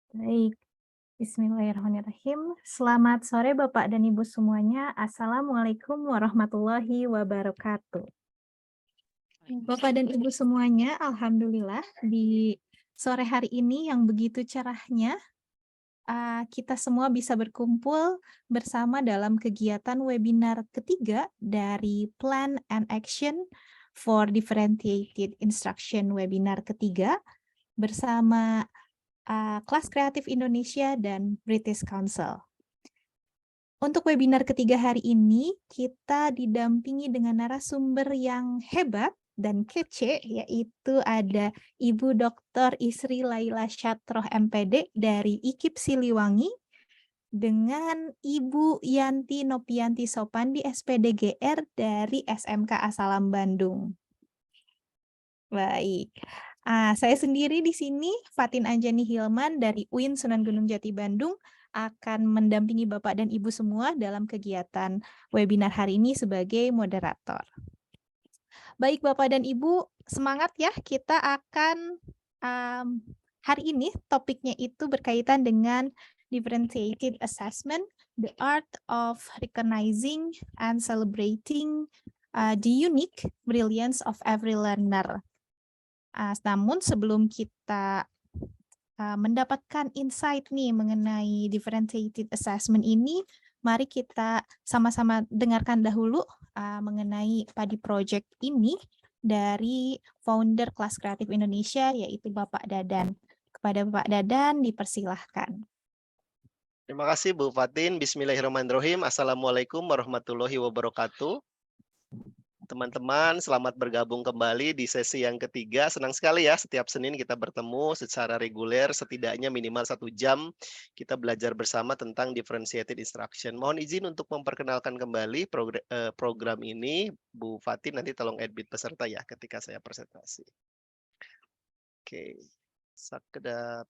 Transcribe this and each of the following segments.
Baik, bismillahirrahmanirrahim. Selamat sore Bapak dan Ibu semuanya. Assalamualaikum warahmatullahi wabarakatuh. Bapak dan Ibu semuanya, alhamdulillah di sore hari ini yang begitu cerahnya, kita semua bisa berkumpul bersama dalam kegiatan webinar ketiga dari Plan and Action for Differentiated Instruction webinar ketiga bersama Kelas Kreatif Indonesia dan British Council. Untuk webinar ketiga hari ini, kita didampingi dengan narasumber yang hebat dan kece, yaitu ada Ibu Dr. Isri Laila Syatroh MPD dari IKIP Siliwangi, dengan Ibu Yanti Nopianti Sopandi SPDGR dari SMK Asalam Bandung. Baik. Saya sendiri di sini, Fatin Anjani Hilman dari UIN Sunan Gunung Jati Bandung, akan mendampingi Bapak dan Ibu semua dalam kegiatan webinar hari ini sebagai moderator. Baik Bapak dan Ibu, semangat ya, kita akan hari ini topiknya itu berkaitan dengan differentiated assessment, the art of recognizing and celebrating the unique brilliance of every learner. Namun sebelum kita mendapatkan insight nih mengenai differentiated assessment ini, mari kita sama-sama dengarkan dahulu mengenai PADI Project ini dari founder Kelas Kreatif Indonesia, yaitu Bapak Dadan. Kepada Bapak Dadan, dipersilahkan. Terima kasih Bu Fatin. Bismillahirrahmanirrahim. Assalamualaikum warahmatullahi wabarakatuh. Teman-teman, selamat bergabung kembali di sesi yang ketiga. Senang sekali ya, setiap Senin kita bertemu secara reguler, setidaknya minimal 1 jam. Kita belajar bersama tentang differentiated instruction. Mohon izin untuk memperkenalkan kembali program ini. Bu Fatin, nanti tolong edit peserta ya ketika saya presentasi. Oke, sekedap.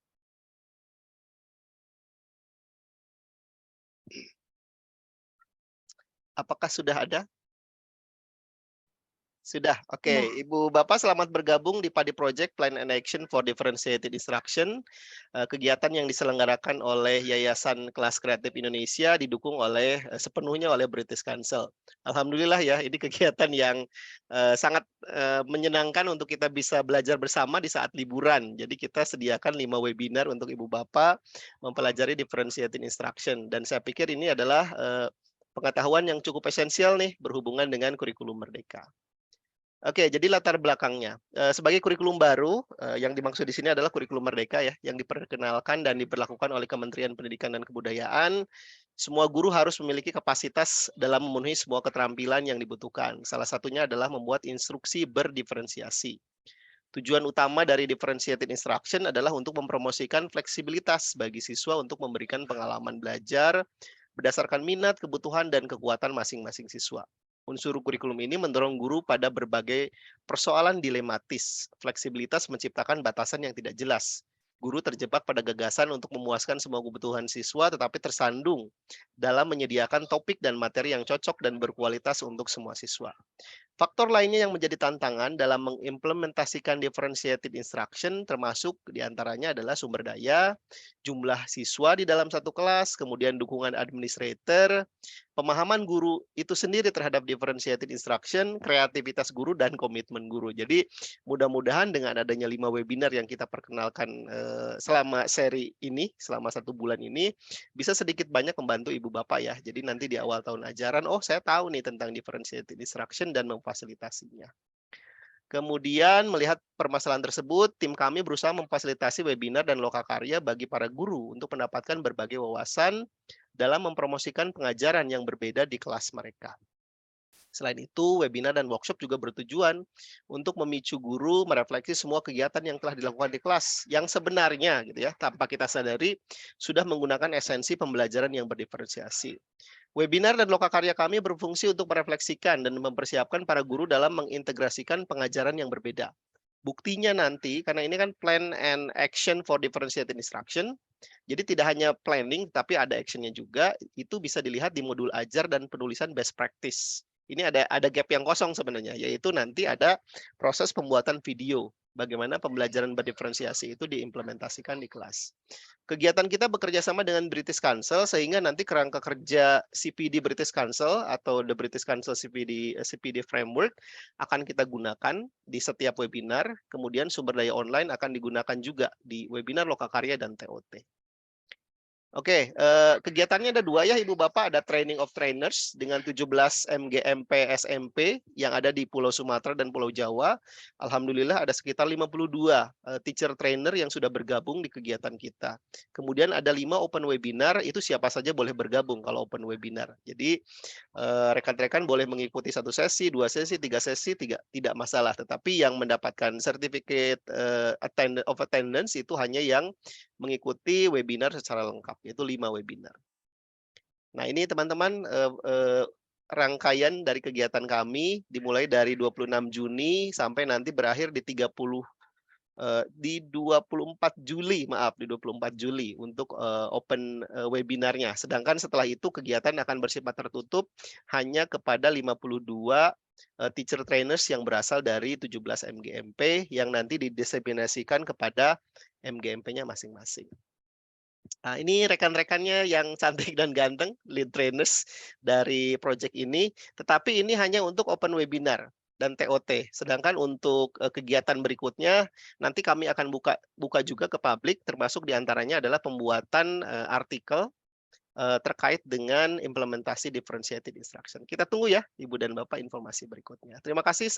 Apakah sudah ada? Sudah, oke. Ibu Bapak selamat bergabung di PADI Project Plan and Action for Differentiated Instruction. Kegiatan yang diselenggarakan oleh Yayasan Kelas Kreatif Indonesia didukung oleh sepenuhnya oleh British Council. Alhamdulillah ya, ini kegiatan yang sangat menyenangkan untuk kita bisa belajar bersama di saat liburan. Jadi kita sediakan 5 webinar untuk Ibu Bapak mempelajari differentiated instruction. Dan saya pikir ini adalah pengetahuan yang cukup esensial nih berhubungan dengan kurikulum merdeka. Oke, jadi latar belakangnya. Sebagai kurikulum baru, yang dimaksud di sini adalah kurikulum merdeka ya, yang diperkenalkan dan diberlakukan oleh Kementerian Pendidikan dan Kebudayaan. Semua guru harus memiliki kapasitas dalam memenuhi semua keterampilan yang dibutuhkan. Salah satunya adalah membuat instruksi berdiferensiasi. Tujuan utama dari differentiated instruction adalah untuk mempromosikan fleksibilitas bagi siswa untuk memberikan pengalaman belajar berdasarkan minat, kebutuhan, dan kekuatan masing-masing siswa. Unsur kurikulum ini mendorong guru pada berbagai persoalan dilematis. Fleksibilitas menciptakan batasan yang tidak jelas. Guru terjebak pada gagasan untuk memuaskan semua kebutuhan siswa, tetapi tersandung dalam menyediakan topik dan materi yang cocok dan berkualitas untuk semua siswa. Faktor lainnya yang menjadi tantangan dalam mengimplementasikan differentiated instruction termasuk diantaranya adalah sumber daya, jumlah siswa di dalam satu kelas, kemudian dukungan administrator, pemahaman guru itu sendiri terhadap differentiated instruction, kreativitas guru, dan komitmen guru. Jadi mudah-mudahan dengan adanya 5 webinar yang kita perkenalkan selama seri ini, selama 1 bulan ini, bisa sedikit banyak membantu Ibu Bapak ya. Jadi nanti di awal tahun ajaran, oh saya tahu nih tentang differentiated instruction dan memfasilitasinya. Kemudian melihat permasalahan tersebut, tim kami berusaha memfasilitasi webinar dan lokakarya bagi para guru untuk mendapatkan berbagai wawasan dalam mempromosikan pengajaran yang berbeda di kelas mereka. Selain itu, webinar dan workshop juga bertujuan untuk memicu guru merefleksi semua kegiatan yang telah dilakukan di kelas yang sebenarnya gitu ya, tanpa kita sadari sudah menggunakan esensi pembelajaran yang berdiferensiasi. Webinar dan lokakarya kami berfungsi untuk merefleksikan dan mempersiapkan para guru dalam mengintegrasikan pengajaran yang berbeda. Buktinya nanti, karena ini kan plan and action for differentiated instruction, jadi tidak hanya planning, tapi ada actionnya juga, itu bisa dilihat di modul ajar dan penulisan best practice. Ini ada gap yang kosong sebenarnya, yaitu nanti ada proses pembuatan video. bagaimana pembelajaran berdiferensiasi itu diimplementasikan di kelas. Kegiatan kita bekerja sama dengan British Council sehingga nanti kerangka kerja CPD British Council atau The British Council CPD Framework akan kita gunakan di setiap webinar, kemudian sumber daya online akan digunakan juga di webinar Lokakarya dan TOT. Oke, kegiatannya ada 2 ya Ibu Bapak, ada Training of Trainers dengan 17 MGMP SMP yang ada di Pulau Sumatera dan Pulau Jawa. Alhamdulillah ada sekitar 52 teacher trainer yang sudah bergabung di kegiatan kita. Kemudian ada 5 open webinar, itu siapa saja boleh bergabung kalau open webinar. Jadi rekan-rekan boleh mengikuti 1 sesi, 2 sesi, 3 sesi, tidak masalah. Tetapi yang mendapatkan certificate of attendance itu hanya yang mengikuti webinar secara lengkap, yaitu 5 webinar. Nah, ini teman-teman rangkaian dari kegiatan kami dimulai dari 26 Juni sampai nanti berakhir di 24 Juli, maaf, di 24 Juli untuk open webinarnya. Sedangkan setelah itu kegiatan akan bersifat tertutup hanya kepada 52 teacher trainers yang berasal dari 17 MGMP yang nanti didiseminasikan kepada MGMP-nya masing-masing. Nah, ini rekan-rekannya yang cantik dan ganteng, lead trainers dari project ini, tetapi ini hanya untuk open webinar dan TOT. Sedangkan untuk kegiatan berikutnya nanti kami akan buka juga ke publik, termasuk diantaranya adalah pembuatan artikel terkait dengan implementasi differentiated instruction. Kita tunggu ya Ibu dan Bapak informasi berikutnya. Terima kasih,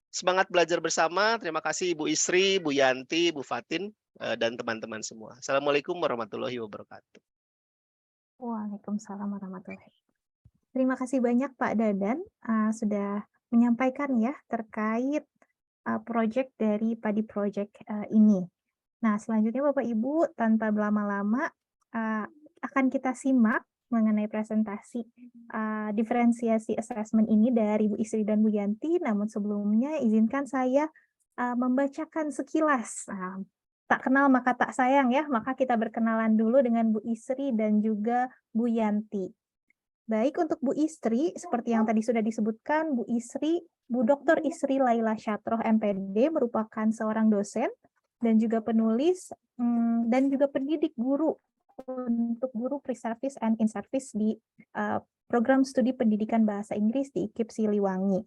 semangat belajar bersama. Terima kasih Ibu Isri, Bu Yanti, Bu Fatin, dan teman-teman semua. Assalamualaikum warahmatullahi wabarakatuh. Waalaikumsalam warahmatullahi wabarakatuh. Terima kasih banyak Pak Dadan sudah menyampaikan ya terkait proyek dari Padi Project ini. Nah, selanjutnya Bapak Ibu tanpa berlama-lama akan kita simak mengenai presentasi diferensiasi assessment ini dari Bu Isri dan Bu Yanti. Namun sebelumnya izinkan saya membacakan sekilas. Tak kenal maka tak sayang ya, maka kita berkenalan dulu dengan Bu Isri dan juga Bu Yanti. Baik, untuk Bu Isri, seperti yang tadi sudah disebutkan, Bu Isri, Bu Dr. Isri Laila Syatroh MPD merupakan seorang dosen dan juga penulis dan juga pendidik guru untuk guru pre-service and in-service di program studi pendidikan bahasa Inggris di IKIP Siliwangi.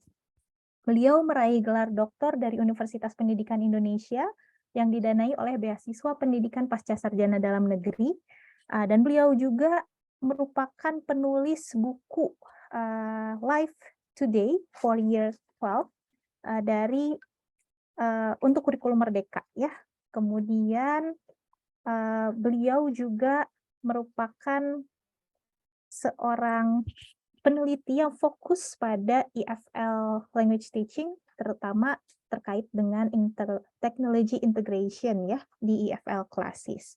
Beliau meraih gelar doktor dari Universitas Pendidikan Indonesia yang didanai oleh beasiswa pendidikan pasca sarjana dalam negeri, dan beliau juga merupakan penulis buku Life Today for Year 12 dari untuk kurikulum Merdeka ya. Kemudian beliau juga merupakan seorang peneliti yang fokus pada EFL language teaching, terutama terkait dengan technology integration ya di EFL classes.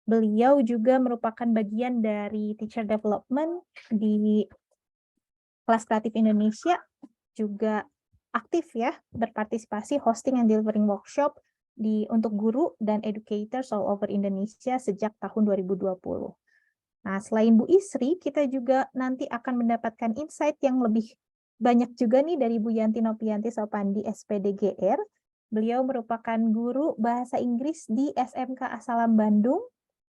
Beliau juga merupakan bagian dari teacher development di Kelas Kreatif Indonesia, juga aktif ya berpartisipasi hosting and delivering workshop untuk guru dan educators all over Indonesia sejak tahun 2020. Nah, selain Bu Isri, kita juga nanti akan mendapatkan insight yang lebih banyak juga nih dari Bu Yanti Nopianti Sopandi, SPDGR. Beliau merupakan guru bahasa Inggris di SMK Asalam Bandung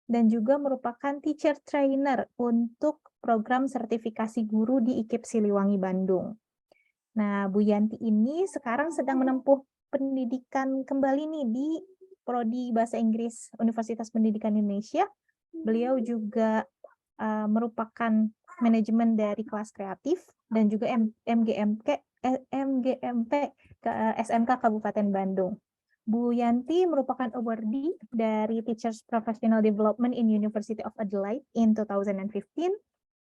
dan juga merupakan teacher trainer untuk program sertifikasi guru di IKIP Siliwangi Bandung. Nah, Bu Yanti ini sekarang sedang menempuh pendidikan kembali nih di Prodi Bahasa Inggris Universitas Pendidikan Indonesia. Beliau juga merupakan manajemen dari kelas kreatif dan juga MGMP ke SMK Kabupaten Bandung. Bu Yanti merupakan awardee dari Teachers Professional Development in University of Adelaide in 2015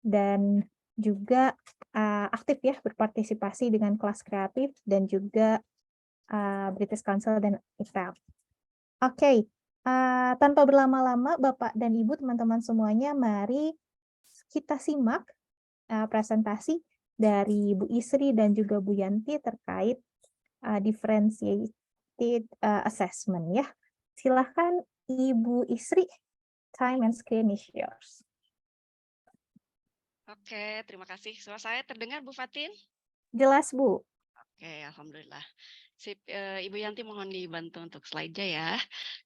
dan juga aktif ya berpartisipasi dengan kelas kreatif dan juga British Council dan IFEL. Oke. Tanpa berlama-lama, Bapak dan Ibu, teman-teman semuanya, mari kita simak presentasi dari Bu Isri dan juga Bu Yanti terkait differentiated assessment ya. Silahkan Ibu Isri, time and screen is yours. Oke, terima kasih. Suara saya terdengar Bu Fatin? Jelas Bu. Oke, alhamdulillah. Sip, Ibu Yanti mohon dibantu untuk slide-nya ya.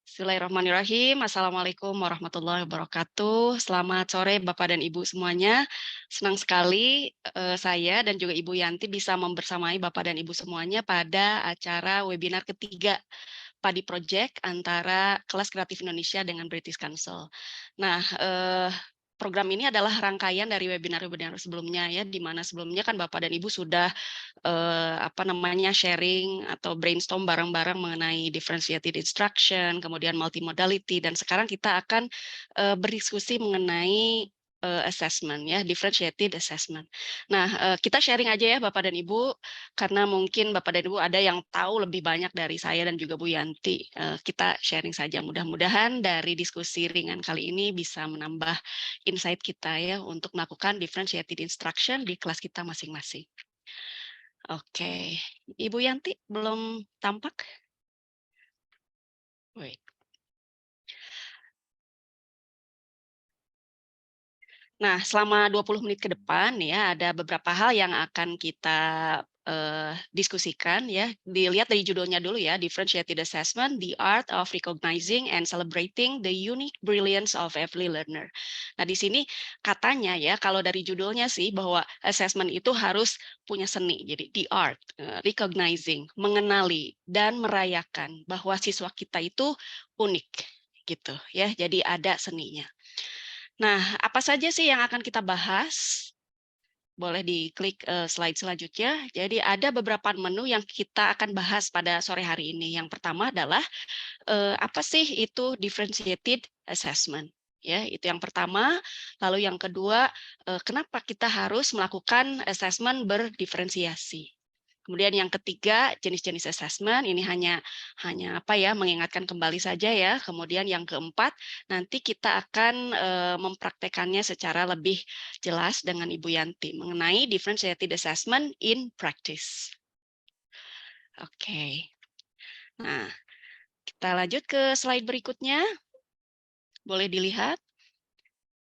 Bismillahirrahmanirrahim. Assalamualaikum warahmatullahi wabarakatuh. Selamat sore Bapak dan Ibu semuanya. Senang sekali saya dan juga Ibu Yanti bisa membersamai Bapak dan Ibu semuanya pada acara webinar ketiga Padi Project antara Kelas Kreatif Indonesia dengan British Council. Nah, program ini adalah rangkaian dari webinar-webinar sebelumnya ya, di mana sebelumnya kan Bapak dan Ibu sudah sharing atau brainstorm bareng-bareng mengenai differentiated instruction, kemudian multimodality, dan sekarang kita akan berdiskusi mengenai assessment ya, differentiated assessment. Nah, kita sharing aja ya Bapak dan Ibu, karena mungkin Bapak dan Ibu ada yang tahu lebih banyak dari saya dan juga Bu Yanti. Kita sharing saja, mudah-mudahan dari diskusi ringan kali ini bisa menambah insight kita ya untuk melakukan differentiated instruction di kelas kita masing-masing. Oke, Ibu Yanti belum tampak? Wait. Nah, selama 20 menit ke depan ya, ada beberapa hal yang akan kita diskusikan ya. Dilihat dari judulnya dulu ya, Differentiated Assessment, The Art of Recognizing and Celebrating the Unique Brilliance of Every Learner. Nah, di sini katanya ya, kalau dari judulnya sih bahwa assessment itu harus punya seni. Jadi the art, recognizing, mengenali dan merayakan bahwa siswa kita itu unik gitu ya. Jadi ada seninya. Nah, apa saja sih yang akan kita bahas? Boleh diklik slide selanjutnya. Jadi ada beberapa menu yang kita akan bahas pada sore hari ini. Yang pertama adalah apa sih itu differentiated assessment? Ya, itu yang pertama. Lalu yang kedua, kenapa kita harus melakukan assessment berdiferensiasi? Kemudian yang ketiga, jenis-jenis assessment, ini hanya mengingatkan kembali saja ya. Kemudian yang keempat, nanti kita akan mempraktekannya secara lebih jelas dengan Ibu Yanti mengenai differentiated assessment in practice. Oke. Nah, kita lanjut ke slide berikutnya. Boleh dilihat.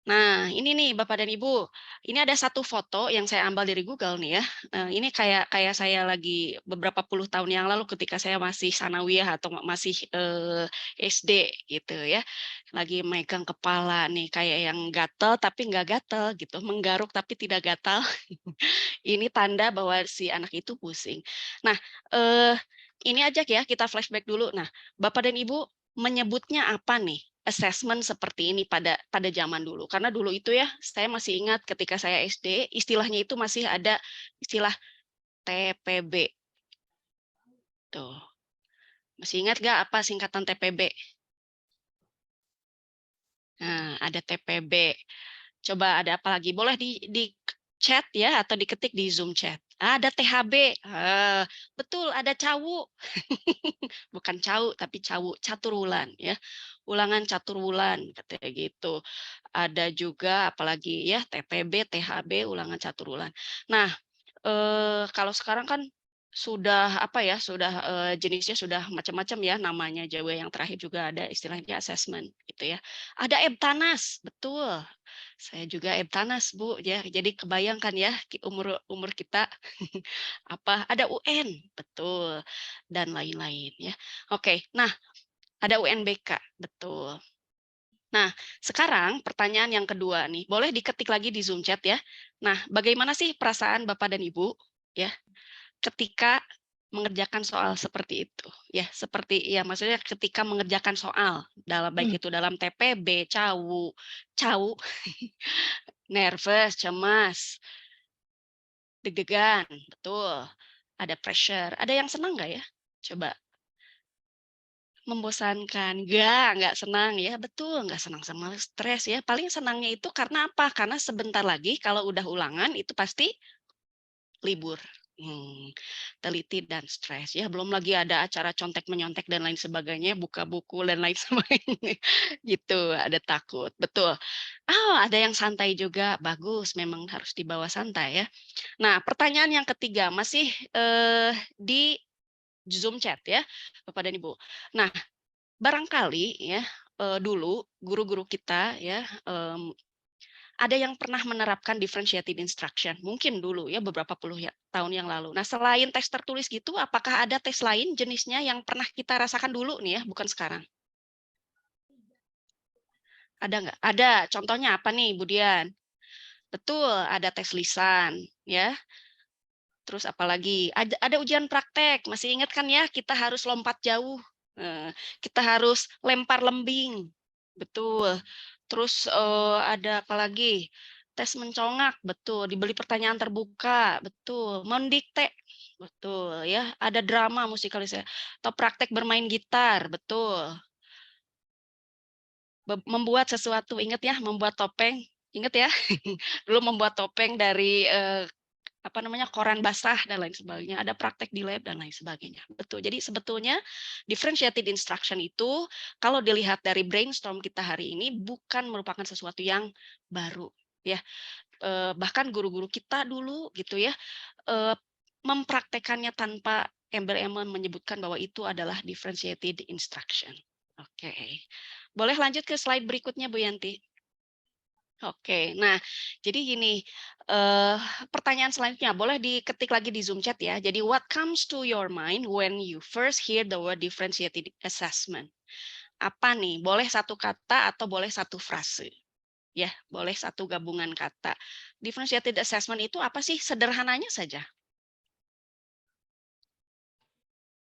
Nah, ini nih Bapak dan Ibu, ini ada satu foto yang saya ambil dari Google nih ya. Ini kayak saya lagi beberapa puluh tahun yang lalu ketika saya masih sanawiyah atau masih SD gitu ya. Lagi megang kepala nih kayak yang gatel tapi nggak gatel gitu, menggaruk tapi tidak gatal. Ini tanda bahwa si anak itu pusing. Nah, ini aja ya kita flashback dulu. Nah, Bapak dan Ibu menyebutnya apa nih? Assessment seperti ini pada zaman dulu. Karena dulu itu ya, saya masih ingat ketika saya SD, istilahnya itu masih ada istilah TPB. Tuh. Masih ingat nggak apa singkatan TPB? Nah, ada TPB. Coba ada apa lagi? Boleh di chat ya atau diketik di Zoom chat. Ada THB. Betul, ada cawu. Bukan cau tapi cawu, catur wulan ya. Ulangan catur wulan katanya gitu. Ada juga apalagi ya TPB, THB, ulangan catur wulan. Nah, kalau sekarang kan sudah jenisnya sudah macam-macam ya namanya Jawa yang terakhir juga ada istilahnya assessment gitu ya. Ada EBTANAS, betul. Saya juga EBTANAS, Bu, ya. Jadi kebayangkan ya umur kita ada UN, betul, dan lain-lain ya. Oke, nah ada UNBK, betul. Nah, sekarang pertanyaan yang kedua nih, boleh diketik lagi di Zoom chat ya. Nah, bagaimana sih perasaan Bapak dan Ibu ya ketika mengerjakan soal seperti itu ya, seperti ya maksudnya ketika mengerjakan soal dalam baik itu dalam TPB, cawu, nervous, cemas, deg-degan, betul. Ada pressure, ada yang senang nggak ya? Coba. Membosankan, nggak senang ya, betul, nggak senang sama stres ya. Paling senangnya itu karena apa? Karena sebentar lagi kalau udah ulangan itu pasti libur. Teliti dan stres ya, belum lagi ada acara contek-menyontek dan lain sebagainya, buka buku dan lain sebagainya, gitu, ada takut, betul. Ada yang santai juga, bagus, memang harus dibawa santai ya. Nah, pertanyaan yang ketiga masih di Zoom chat ya, Bapak dan Ibu. Nah, barangkali ya, dulu guru-guru kita ya, ada yang pernah menerapkan differentiated instruction, mungkin dulu ya beberapa puluh tahun yang lalu. Nah, selain tes tertulis gitu, apakah ada tes lain jenisnya yang pernah kita rasakan dulu nih ya, bukan sekarang? Ada nggak? Ada. Contohnya apa nih, Bu Dian? Betul, ada tes lisan, ya. Terus apalagi? Ada ujian praktek. Masih ingat kan ya? Kita harus lompat jauh. Kita harus lempar lembing. Betul. Terus ada apa lagi? Tes mencongak, betul. Dibeli pertanyaan terbuka, betul. Mendikte, betul. Ya, ada drama musikalisasi atau praktek bermain gitar, betul. Membuat sesuatu, ingat ya, membuat topeng, ingat ya. Dulu membuat topeng dari apa namanya, koran basah dan lain sebagainya, ada praktek di lab dan lain sebagainya. Betul. Jadi sebetulnya differentiated instruction itu kalau dilihat dari brainstorm kita hari ini bukan merupakan sesuatu yang baru, ya. Bahkan guru-guru kita dulu gitu ya, mempraktekannya tanpa embel-embel menyebutkan bahwa itu adalah differentiated instruction. Oke. Boleh lanjut ke slide berikutnya, Bu Yanti? Oke, nah jadi gini, pertanyaan selanjutnya boleh diketik lagi di Zoom chat ya. Jadi what comes to your mind when you first hear the word differentiated assessment? Apa nih? Boleh satu kata atau boleh satu frase? Ya, boleh satu gabungan kata. Differentiated assessment itu apa sih? Sederhananya saja.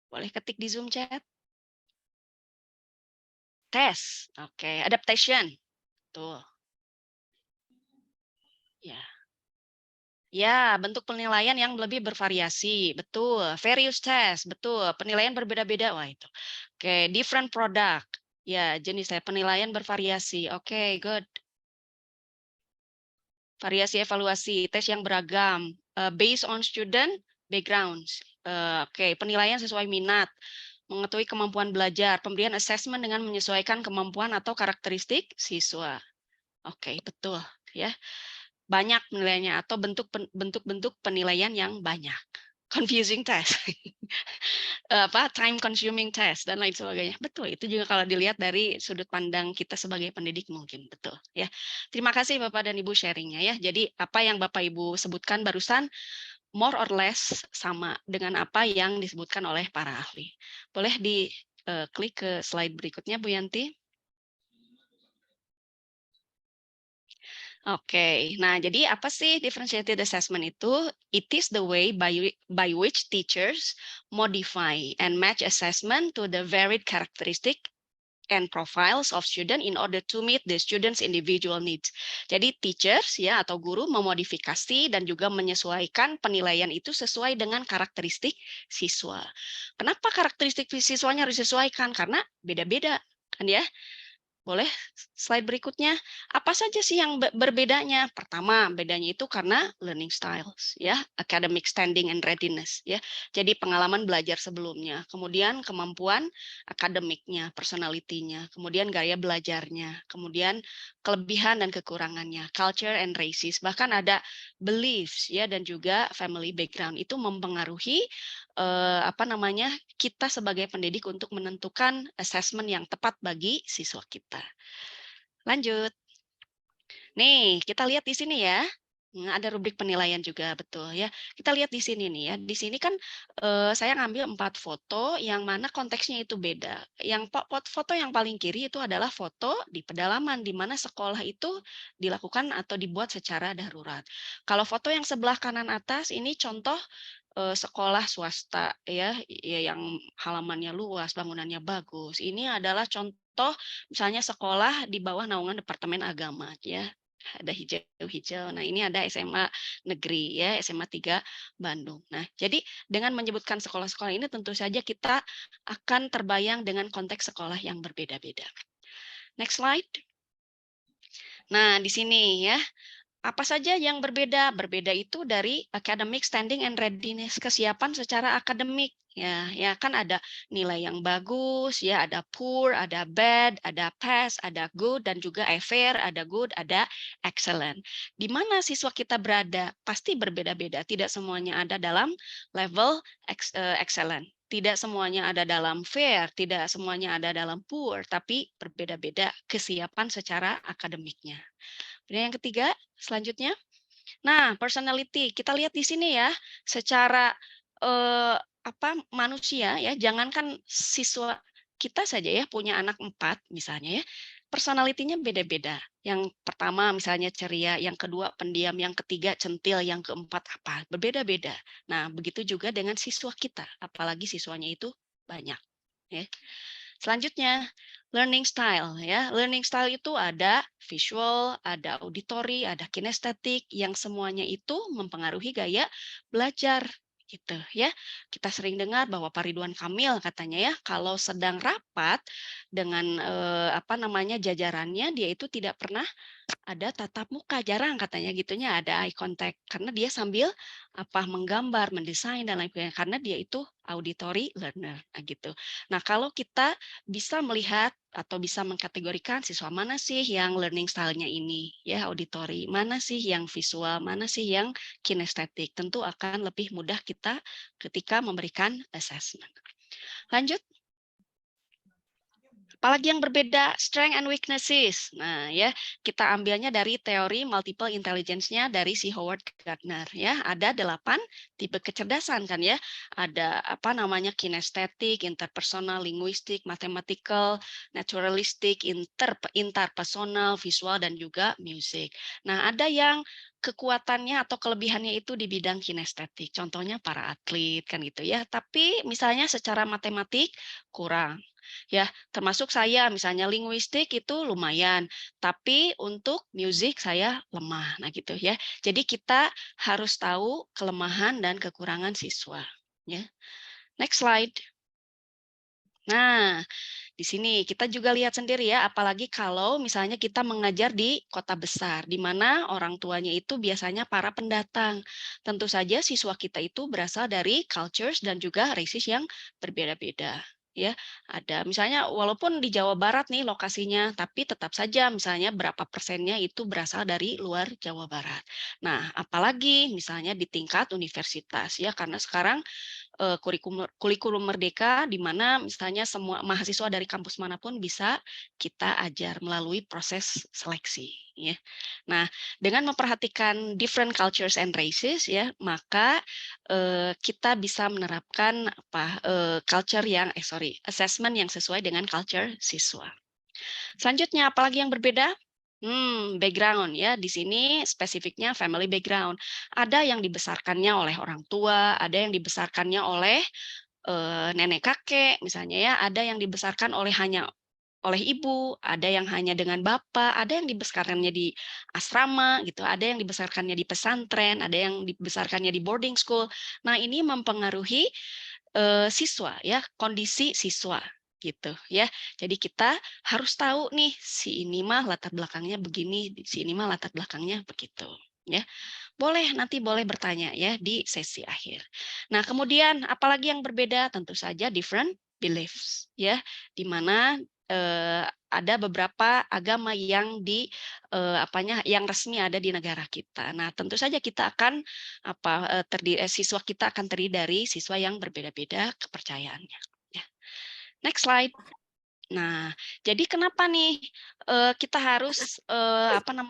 Boleh ketik di Zoom chat. Tes, oke. Adaptation, tuh. Ya. Ya, bentuk penilaian yang lebih bervariasi, betul. Various test, betul. Penilaian berbeda-beda, wah itu. Oke, different product. Ya, jenisnya penilaian bervariasi. Oke, good. Variasi evaluasi, tes yang beragam, based on student backgrounds. Oke, penilaian sesuai minat, mengetahui kemampuan belajar, pemberian assessment dengan menyesuaikan kemampuan atau karakteristik siswa. Oke, betul ya. Banyak penilaiannya atau bentuk-bentuk penilaian yang banyak. Confusing test. Time consuming test dan lain sebagainya. Betul, itu juga kalau dilihat dari sudut pandang kita sebagai pendidik mungkin betul ya. Terima kasih Bapak dan Ibu sharingnya ya. Jadi apa yang Bapak Ibu sebutkan barusan more or less sama dengan apa yang disebutkan oleh para ahli. Boleh klik ke slide berikutnya Bu Yanti. Oke, nah jadi apa sih differentiated assessment itu? It is the way by which teachers modify and match assessment to the varied characteristic and profiles of student in order to meet the students' individual needs. Jadi teachers ya atau guru memodifikasi dan juga menyesuaikan penilaian itu sesuai dengan karakteristik siswa. Kenapa karakteristik siswanya harus disesuaikan? Karena beda-beda kan ya. Boleh slide berikutnya. Apa saja sih yang berbedanya? Pertama, bedanya itu karena learning styles, ya, academic standing and readiness, ya. Jadi pengalaman belajar sebelumnya, kemudian kemampuan akademiknya, personality-nya, kemudian gaya belajarnya, kemudian kelebihan dan kekurangannya, culture and races, bahkan ada beliefs, ya, dan juga family background itu mempengaruhi kita sebagai pendidik untuk menentukan assessment yang tepat bagi siswa kita. Lanjut. Nih, kita lihat di sini ya. Ada rubrik penilaian juga, betul ya. Kita lihat di sini nih ya. Di sini kan saya ngambil 4 foto yang mana konteksnya itu beda. Yang foto yang paling kiri itu adalah foto di pedalaman di mana sekolah itu dilakukan atau dibuat secara darurat. Kalau foto yang sebelah kanan atas ini contoh sekolah swasta ya yang halamannya luas, bangunannya bagus. Ini adalah contoh misalnya sekolah di bawah naungan Departemen Agama ya. Ada hijau-hijau. Nah, ini ada SMA negeri ya, SMA 3 Bandung. Nah, jadi dengan menyebutkan sekolah-sekolah ini tentu saja kita akan terbayang dengan konteks sekolah yang berbeda-beda. Next slide. Nah, di sini ya. Apa saja yang berbeda? Berbeda itu dari academic standing and readiness, kesiapan secara akademik. Ya kan ada nilai yang bagus, ya ada poor, ada bad, ada pass, ada good, dan juga fair, ada good, ada excellent. Di mana siswa kita berada? Pasti berbeda-beda. Tidak semuanya ada dalam level excellent. Tidak semuanya ada dalam fair, tidak semuanya ada dalam poor, tapi berbeda-beda kesiapan secara akademiknya. Kemudian yang ketiga, selanjutnya. Nah, personality. Kita lihat di sini ya, secara manusia ya, jangankan siswa kita saja ya punya anak 4 misalnya ya, personality-nya beda-beda. Yang pertama misalnya ceria, yang kedua pendiam, yang ketiga centil, yang keempat apa, berbeda-beda. Nah, begitu juga dengan siswa kita, apalagi siswanya itu banyak ya. Selanjutnya, learning style ya. Learning style itu ada visual, ada auditory, ada kinestetik yang semuanya itu mempengaruhi gaya belajar gitu ya. Kita sering dengar bahwa Pak Ridwan Kamil katanya ya, kalau sedang rapat dengan jajarannya, dia itu tidak pernah ada tatap muka, jarang katanya gitunya, ada eye contact karena dia sambil menggambar, mendesain dan lain sebagainya karena dia itu auditory learner gitu. Nah, kalau kita bisa melihat atau bisa mengkategorikan siswa mana sih yang learning style-nya ini ya auditory, mana sih yang visual, mana sih yang kinestetik, tentu akan lebih mudah kita ketika memberikan assessment. Lanjut. Apalagi yang berbeda, strength and weaknesses. Nah, ya, kita ambilnya dari teori multiple intelligence-nya dari si Howard Gardner ya. Ada 8 tipe kecerdasan kan ya. Ada kinestetik, interpersonal, linguistik, mathematical, naturalistic, interpersonal, visual dan juga music. Nah, ada yang kekuatannya atau kelebihannya itu di bidang kinestetik. Contohnya para atlet kan gitu ya. Tapi misalnya secara matematik kurang. Ya, termasuk saya misalnya linguistik itu lumayan, tapi untuk musik saya lemah. Nah, gitu ya. Jadi kita harus tahu kelemahan dan kekurangan siswa, ya. Next slide. Nah, di sini kita juga lihat sendiri ya, apalagi kalau misalnya kita mengajar di kota besar, di mana orang tuanya itu biasanya para pendatang. Tentu saja siswa kita itu berasal dari cultures dan juga races yang berbeda-beda. Ya, ada misalnya walaupun di Jawa Barat nih lokasinya, tapi tetap saja misalnya berapa persennya itu berasal dari luar Jawa Barat. Nah, apalagi misalnya di tingkat universitas ya, karena sekarang kurikulum merdeka di mana misalnya semua mahasiswa dari kampus manapun bisa kita ajar melalui proses seleksi ya. Nah, dengan memperhatikan different cultures and races ya, maka kita bisa menerapkan assessment yang sesuai dengan culture siswa. Selanjutnya, apalagi yang berbeda? Background ya. Di sini spesifiknya family background. Ada yang dibesarkannya oleh orang tua, ada yang dibesarkannya oleh nenek kakek misalnya ya, ada yang dibesarkan oleh ibu, ada yang hanya dengan bapak, ada yang dibesarkannya di asrama gitu, ada yang dibesarkannya di pesantren, ada yang dibesarkannya di boarding school. Nah, ini mempengaruhi siswa ya, kondisi siswa gitu ya. Jadi kita harus tahu nih si ini mah latar belakangnya begini, si ini mah latar belakangnya begitu ya. Nanti boleh bertanya ya di sesi akhir. Nah, kemudian apalagi yang berbeda? Tentu saja different beliefs ya, di mana ada beberapa agama yang yang resmi ada di negara kita. Nah, tentu saja kita akan siswa kita akan terdiri dari siswa yang berbeda-beda kepercayaannya. Ya. Next slide. Nah, jadi kenapa nih kita harus Jangan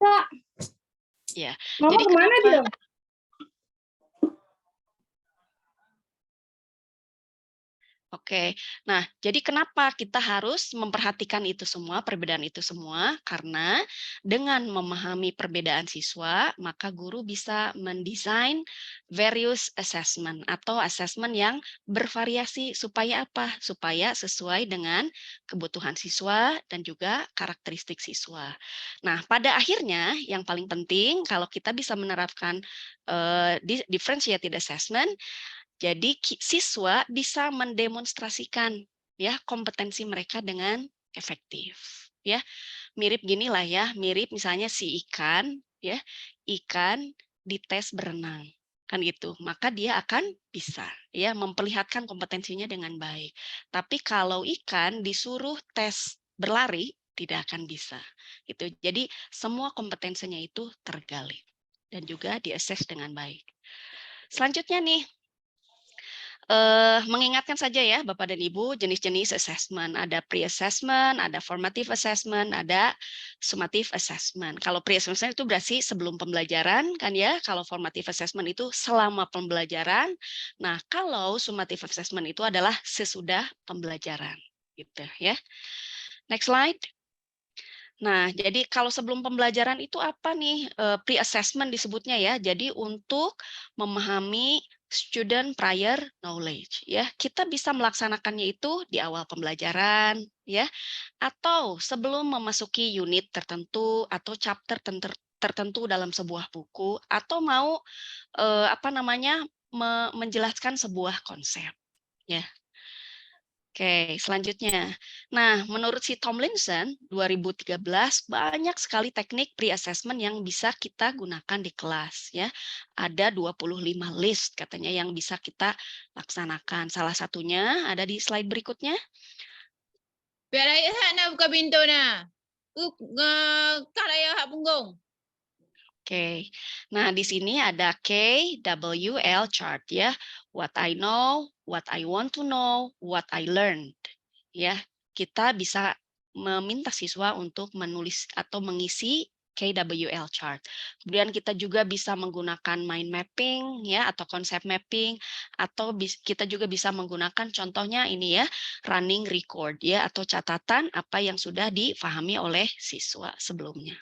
Kak. ya. Mama Jadi kemana kenapa? dia? Oke, nah jadi kenapa kita harus memperhatikan itu semua, perbedaan itu semua? Karena dengan memahami perbedaan siswa, maka guru bisa mendesain various assessment atau assessment yang bervariasi supaya apa? Supaya sesuai dengan kebutuhan siswa dan juga karakteristik siswa. Nah, pada akhirnya yang paling penting kalau kita bisa menerapkan differentiated assessment, jadi siswa bisa mendemonstrasikan ya kompetensi mereka dengan efektif ya. Mirip ginilah ya, mirip misalnya si ikan ya, ikan dites berenang kan gitu. Maka dia akan bisa ya memperlihatkan kompetensinya dengan baik. Tapi kalau ikan disuruh tes berlari tidak akan bisa. Gitu. Jadi semua kompetensinya itu tergali dan juga diakses dengan baik. Selanjutnya nih Mengingatkan saja ya Bapak dan Ibu jenis-jenis assessment. Ada pre-assessment, ada formative assessment, ada summative assessment. Kalau pre-assessment itu berarti sebelum pembelajaran kan ya. Kalau formative assessment itu selama pembelajaran. Nah, kalau summative assessment itu adalah sesudah pembelajaran gitu ya. Next slide. Nah, jadi kalau sebelum pembelajaran itu apa nih? Pre-assessment disebutnya ya. Jadi untuk memahami student prior knowledge ya. Kita bisa melaksanakannya itu di awal pembelajaran ya, atau sebelum memasuki unit tertentu atau chapter tertentu dalam sebuah buku, atau mau menjelaskan sebuah konsep ya. Oke, selanjutnya. Nah, menurut si Tomlinson, 2013 banyak sekali teknik pre-assessment yang bisa kita gunakan di kelas ya. Ada 25 list katanya yang bisa kita laksanakan. Salah satunya ada di slide berikutnya. Biar ayah nak buka pintu na. Kak ayah hak punggung. Oke, nah di sini ada KWL chart ya, what I know, what I want to know, what I learned. Ya, kita bisa meminta siswa untuk menulis atau mengisi KWL chart. Kemudian kita juga bisa menggunakan mind mapping ya atau konsep mapping, atau kita juga bisa menggunakan contohnya ini ya, running record ya atau catatan apa yang sudah difahami oleh siswa sebelumnya.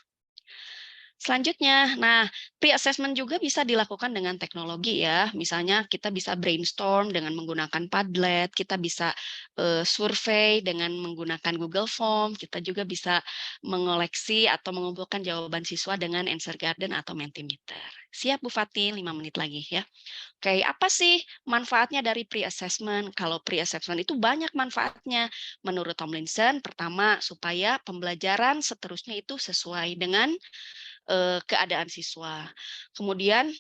Selanjutnya, nah pre-assessment juga bisa dilakukan dengan teknologi ya. Misalnya kita bisa brainstorm dengan menggunakan Padlet, kita bisa survei dengan menggunakan Google Form, kita juga bisa mengoleksi atau mengumpulkan jawaban siswa dengan Answer Garden atau Mentimeter. Siap Bu Fatin, 5 menit lagi ya. Oke, apa sih manfaatnya dari pre-assessment? Kalau pre-assessment itu banyak manfaatnya. Menurut Tomlinson, pertama supaya pembelajaran seterusnya itu sesuai dengan keadaan siswa. Kemudian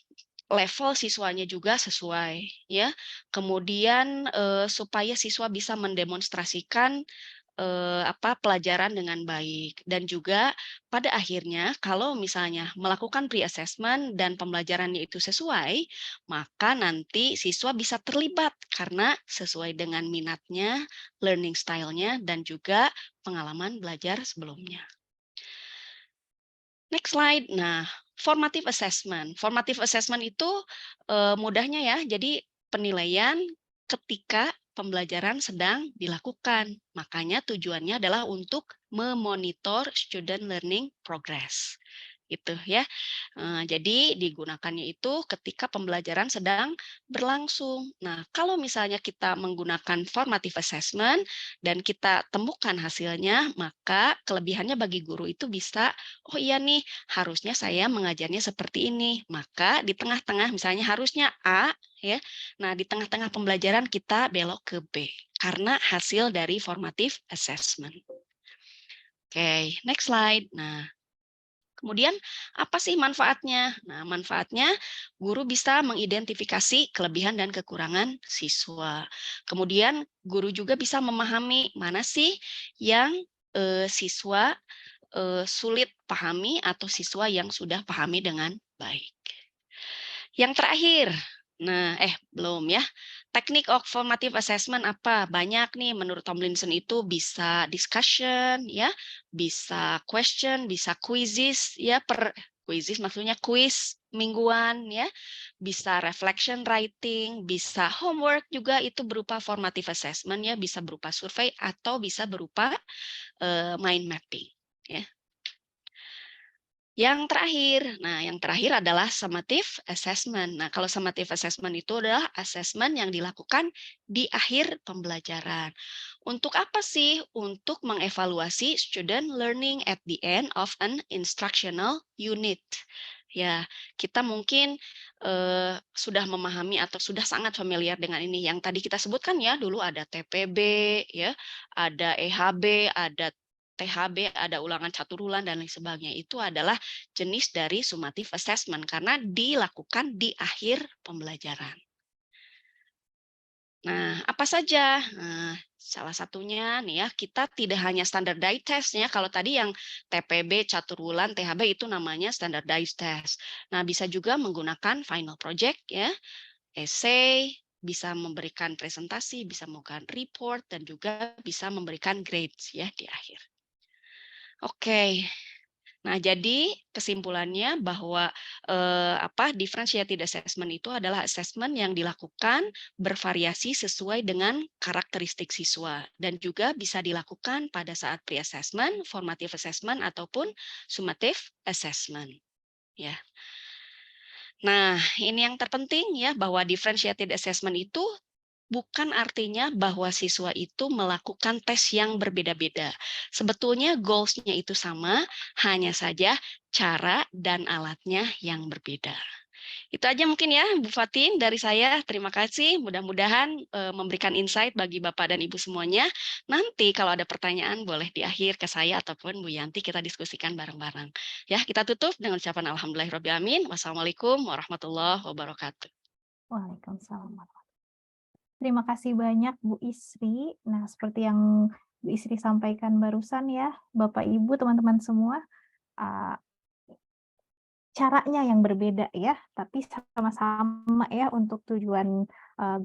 level siswanya juga sesuai ya. Kemudian supaya siswa bisa mendemonstrasikan pelajaran dengan baik, dan juga pada akhirnya kalau misalnya melakukan pre-assessment dan pembelajarannya itu sesuai, maka nanti siswa bisa terlibat karena sesuai dengan minatnya, learning style-nya, dan juga pengalaman belajar sebelumnya. Next slide. Nah, formative assessment. Formative assessment itu mudahnya ya, jadi penilaian ketika pembelajaran sedang dilakukan. Makanya tujuannya adalah untuk memonitor student learning progress. Gitu ya. Jadi digunakannya itu ketika pembelajaran sedang berlangsung. Nah, kalau misalnya kita menggunakan formative assessment dan kita temukan hasilnya, maka kelebihannya bagi guru itu bisa, oh iya nih, harusnya saya mengajarnya seperti ini. Maka di tengah-tengah misalnya harusnya A, ya. Nah, di tengah-tengah pembelajaran kita belok ke B karena hasil dari formative assessment. Oke, next slide. Nah, kemudian apa sih manfaatnya? Nah, manfaatnya guru bisa mengidentifikasi kelebihan dan kekurangan siswa. Kemudian guru juga bisa memahami mana sih yang siswa sulit pahami atau siswa yang sudah pahami dengan baik. Yang terakhir, nah belum ya. Teknik of formative assessment apa? Banyak nih menurut Tomlinson itu bisa discussion ya, bisa question, bisa quizzes ya, quizzes maksudnya quiz mingguan ya, bisa reflection writing, bisa homework juga itu berupa formative assessment ya, bisa berupa survei atau bisa berupa mind mapping ya. Yang terakhir adalah summative assessment. Nah, kalau summative assessment itu adalah assessment yang dilakukan di akhir pembelajaran. Untuk apa sih? Untuk mengevaluasi student learning at the end of an instructional unit. Ya, kita mungkin sudah memahami atau sudah sangat familiar dengan ini. Yang tadi kita sebutkan ya, dulu ada TPB, ya, ada EHB, ada THB, ada ulangan caturulan dan lain sebagainya. Itu adalah jenis dari summative assessment karena dilakukan di akhir pembelajaran. Nah, apa saja? Nah, salah satunya nih ya, kita tidak hanya standardized test ya. Kalau tadi yang TPB, caturulan, THB itu namanya standardized test. Nah, bisa juga menggunakan final project ya, essay, bisa memberikan presentasi, bisa memberikan report, dan juga bisa memberikan grades ya di akhir. Oke. Nah, jadi kesimpulannya bahwa differentiated assessment itu adalah assessment yang dilakukan bervariasi sesuai dengan karakteristik siswa dan juga bisa dilakukan pada saat pre-assessment, formative assessment ataupun summative assessment. Ya. Nah, ini yang terpenting ya bahwa differentiated assessment itu bukan artinya bahwa siswa itu melakukan tes yang berbeda-beda. Sebetulnya goals-nya itu sama, hanya saja cara dan alatnya yang berbeda. Itu aja mungkin ya, Bu Fatin dari saya. Terima kasih. Mudah-mudahan memberikan insight bagi Bapak dan Ibu semuanya. Nanti kalau ada pertanyaan boleh di akhir ke saya ataupun Bu Yanti, kita diskusikan bareng-bareng. Ya, kita tutup dengan ucapan alhamdulillahirabbil alamin. Wassalamualaikum warahmatullahi wabarakatuh. Waalaikumsalam. Terima kasih banyak Bu Isri. Nah, seperti yang Bu Isri sampaikan barusan ya, Bapak Ibu, teman-teman semua, caranya yang berbeda ya, tapi sama-sama ya untuk tujuan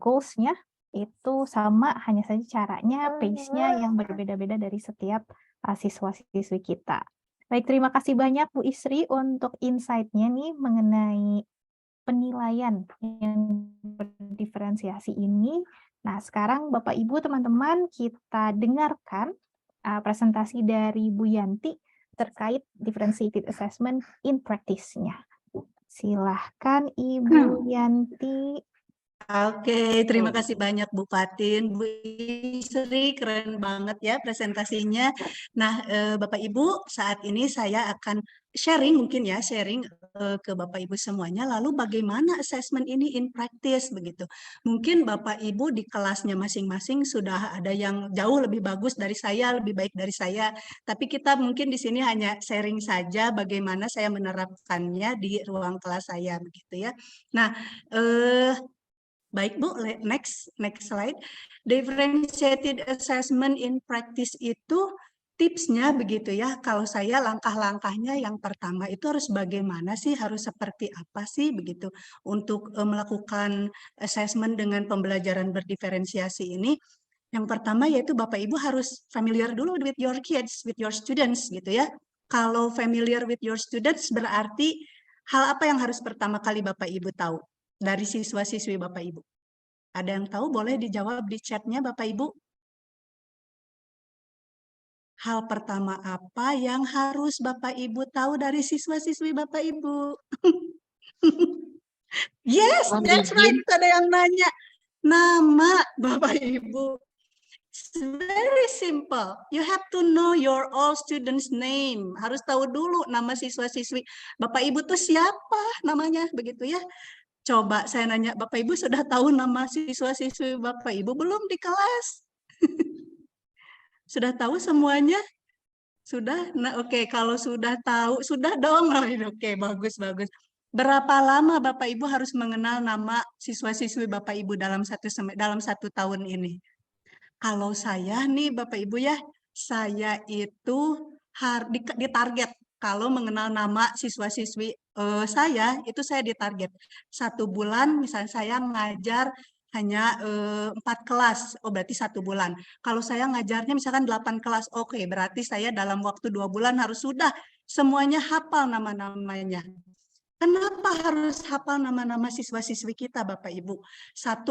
goals-nya itu sama, hanya saja caranya, pace-nya yang berbeda-beda dari setiap siswa-siswi kita. Baik, terima kasih banyak Bu Isri untuk insight-nya nih mengenai penilaian yang berdiferensiasi ini. Nah, sekarang Bapak Ibu teman-teman kita dengarkan presentasi dari Bu Yanti terkait differentiated assessment in practice-nya. Silahkan Ibu Yanti. Oke, terima kasih banyak Bu Fatin, Bu Isri, keren banget ya presentasinya. Nah, Bapak Ibu, saat ini saya akan sharing ke Bapak Ibu semuanya, lalu bagaimana assessment ini in practice begitu. Mungkin Bapak Ibu di kelasnya masing-masing sudah ada yang jauh lebih bagus dari saya, lebih baik dari saya, tapi kita mungkin di sini hanya sharing saja bagaimana saya menerapkannya di ruang kelas saya begitu ya. Nah, baik Bu, next slide. Differentiated assessment in practice itu tipsnya begitu ya. Kalau saya langkah-langkahnya yang pertama itu harus bagaimana sih, harus seperti apa sih begitu untuk melakukan assessment dengan pembelajaran berdiferensiasi ini. Yang pertama yaitu Bapak Ibu harus familiar dulu with your kids, with your students gitu ya. Kalau familiar with your students berarti hal apa yang harus pertama kali Bapak Ibu tahu dari siswa-siswi Bapak Ibu? Ada yang tahu? Boleh dijawab di chat-nya Bapak Ibu. Hal pertama apa yang harus Bapak Ibu tahu dari siswa-siswi Bapak Ibu? Yes, that's right. Ada yang nanya. Nama Bapak Ibu. It's very simple. You have to know your all students' name. Harus tahu dulu nama siswa-siswi. Bapak Ibu tuh siapa namanya, begitu ya. Coba saya nanya, Bapak Ibu sudah tahu nama siswa-siswi Bapak Ibu belum di kelas? Sudah tahu semuanya? Sudah? Nah, oke, kalau sudah tahu, sudah dong. Oke, bagus. Berapa lama Bapak Ibu harus mengenal nama siswa-siswi Bapak Ibu dalam satu tahun ini? Kalau saya nih Bapak Ibu ya, saya itu ditarget. Kalau mengenal nama siswa-siswi saya, itu saya ditarget. 1 bulan, misalnya saya ngajar hanya 4 kelas, oh berarti 1 bulan. Kalau saya ngajarnya misalkan 8 kelas, oke, berarti saya dalam waktu 2 bulan harus sudah semuanya hafal nama-namanya. Kenapa harus hafal nama-nama siswa-siswi kita, Bapak Ibu? 1,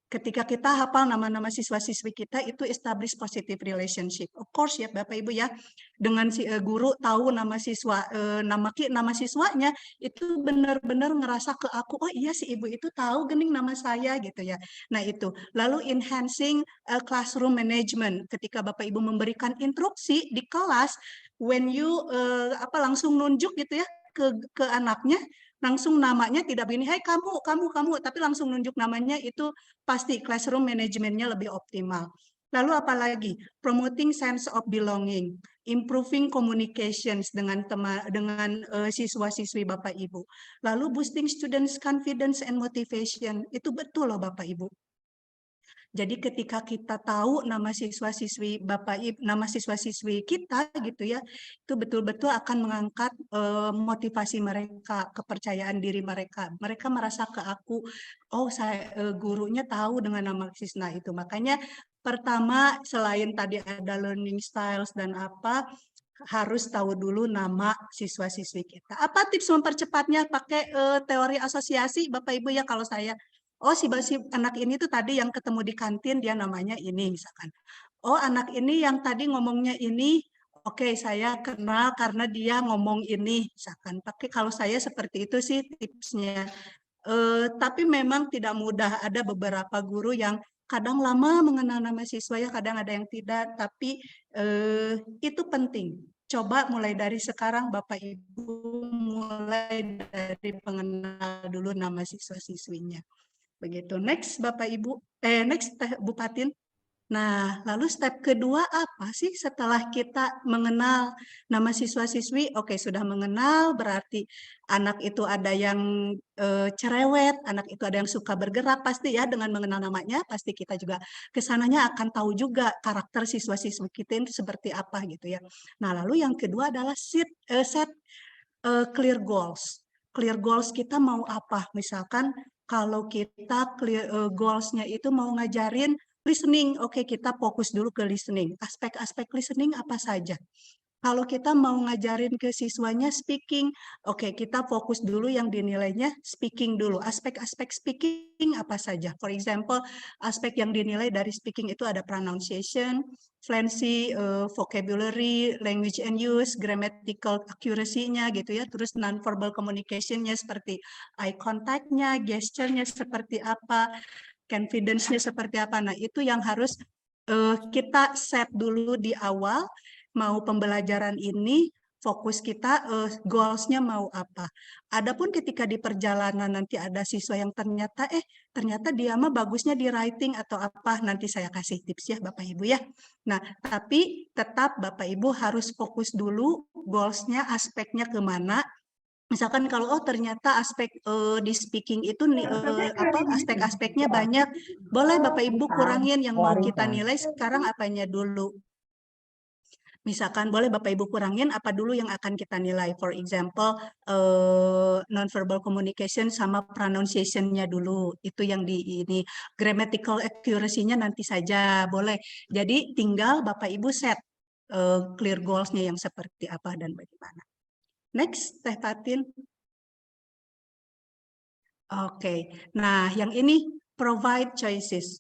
ketika kita hafal nama-nama siswa-siswi kita itu establish positive relationship. Of course ya Bapak Ibu ya, dengan guru tahu nama siswa, nama siswanya itu benar-benar ngerasa ke aku, oh iya si ibu itu tahu gening nama saya gitu ya. Nah itu, lalu enhancing classroom management. Ketika Bapak Ibu memberikan instruksi di kelas, when you langsung nunjuk gitu ya ke anaknya, langsung namanya tidak begini, hai kamu, tapi langsung nunjuk namanya, itu pasti classroom manajemennya lebih optimal. Lalu apalagi? Promoting sense of belonging, improving communications dengan siswa-siswi Bapak Ibu. Lalu boosting students confidence and motivation, itu betul loh Bapak Ibu. Jadi ketika kita tahu nama siswa-siswi nama siswa-siswi kita gitu ya, itu betul-betul akan mengangkat motivasi mereka, kepercayaan diri mereka. Mereka merasa ke aku, oh saya gurunya tahu dengan nama siswa itu. Makanya pertama selain tadi ada learning styles dan apa, harus tahu dulu nama siswa-siswi kita. Apa tips mempercepatnya? Pakai teori asosiasi, Bapak Ibu ya. Kalau saya, oh si anak ini tuh tadi yang ketemu di kantin dia namanya ini misalkan. Oh anak ini yang tadi ngomongnya ini, oke saya kenal karena dia ngomong ini misalkan. Pakai kalau saya seperti itu sih tipsnya. Tapi memang tidak mudah. Ada beberapa guru yang kadang lama mengenal nama siswa ya, kadang ada yang tidak, tapi itu penting. Coba mulai dari sekarang Bapak Ibu mulai dari pengenal dulu nama siswa-siswinya. Begitu. Next Bapak Ibu, next Bu Patin. Nah, lalu step kedua apa sih setelah kita mengenal nama siswa-siswi? Oke, sudah mengenal berarti anak itu ada yang cerewet, anak itu ada yang suka bergerak, pasti ya dengan mengenal namanya, pasti kita juga kesananya akan tahu juga karakter siswa-siswi kita itu seperti apa gitu ya. Nah, lalu yang kedua adalah set clear goals. Clear goals kita mau apa? Misalkan kalau kita clear goals-nya itu mau ngajarin listening, oke kita fokus dulu ke listening. Aspek-aspek listening apa saja? Kalau kita mau ngajarin ke siswanya speaking, oke kita fokus dulu yang dinilainya speaking dulu. Aspek-aspek speaking apa saja? For example, aspek yang dinilai dari speaking itu ada pronunciation, fluency, vocabulary, language and use, grammatical accuracy-nya gitu ya. Terus non-verbal communication-nya seperti eye contact-nya, gesture-nya seperti apa, confidence-nya seperti apa. Nah, itu yang harus kita set dulu di awal, mau pembelajaran ini, fokus kita, goals-nya mau apa. Adapun ketika di perjalanan nanti ada siswa yang ternyata dia mah bagusnya di writing atau apa, nanti saya kasih tips ya Bapak Ibu ya. Nah, tapi tetap Bapak Ibu harus fokus dulu goals-nya, aspeknya kemana. Misalkan kalau ternyata aspek di speaking itu aspek-aspeknya banyak, boleh Bapak Ibu kurangin yang mau kita nilai sekarang apanya dulu. Misalkan boleh Bapak Ibu kurangin apa dulu yang akan kita nilai. For example, non-verbal communication sama pronunciation-nya dulu. Itu yang di ini. Grammatical accuracy-nya nanti saja boleh. Jadi tinggal Bapak Ibu set clear goals-nya yang seperti apa dan bagaimana. Next, Teh Patin. Oke, nah yang ini provide choices.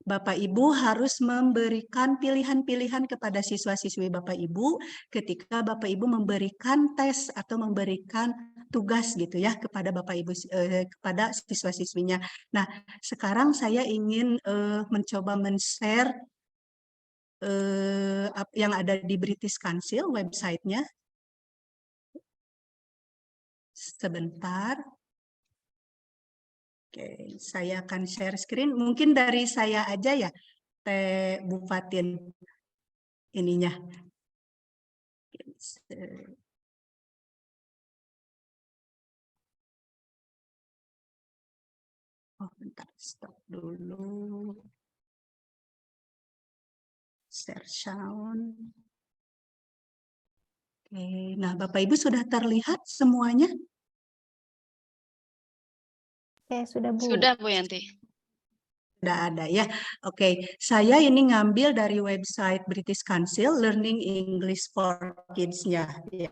Bapak Ibu harus memberikan pilihan-pilihan kepada siswa-siswi Bapak Ibu ketika Bapak Ibu memberikan tes atau memberikan tugas gitu ya kepada Bapak Ibu kepada siswa-siswinya. Nah, sekarang saya ingin mencoba men-share yang ada di British Council website-nya. Sebentar. Oke, saya akan share screen. Mungkin dari saya aja ya, Teh Bu Fatin ininya. Oh, bentar, stop dulu. Share sound. Oke, nah Bapak Ibu sudah terlihat semuanya? Oke, sudah Bu. Sudah Bu Yanti. Sudah ada ya. Oke, saya ini ngambil dari website British Council Learning English for Kids-nya. Ya.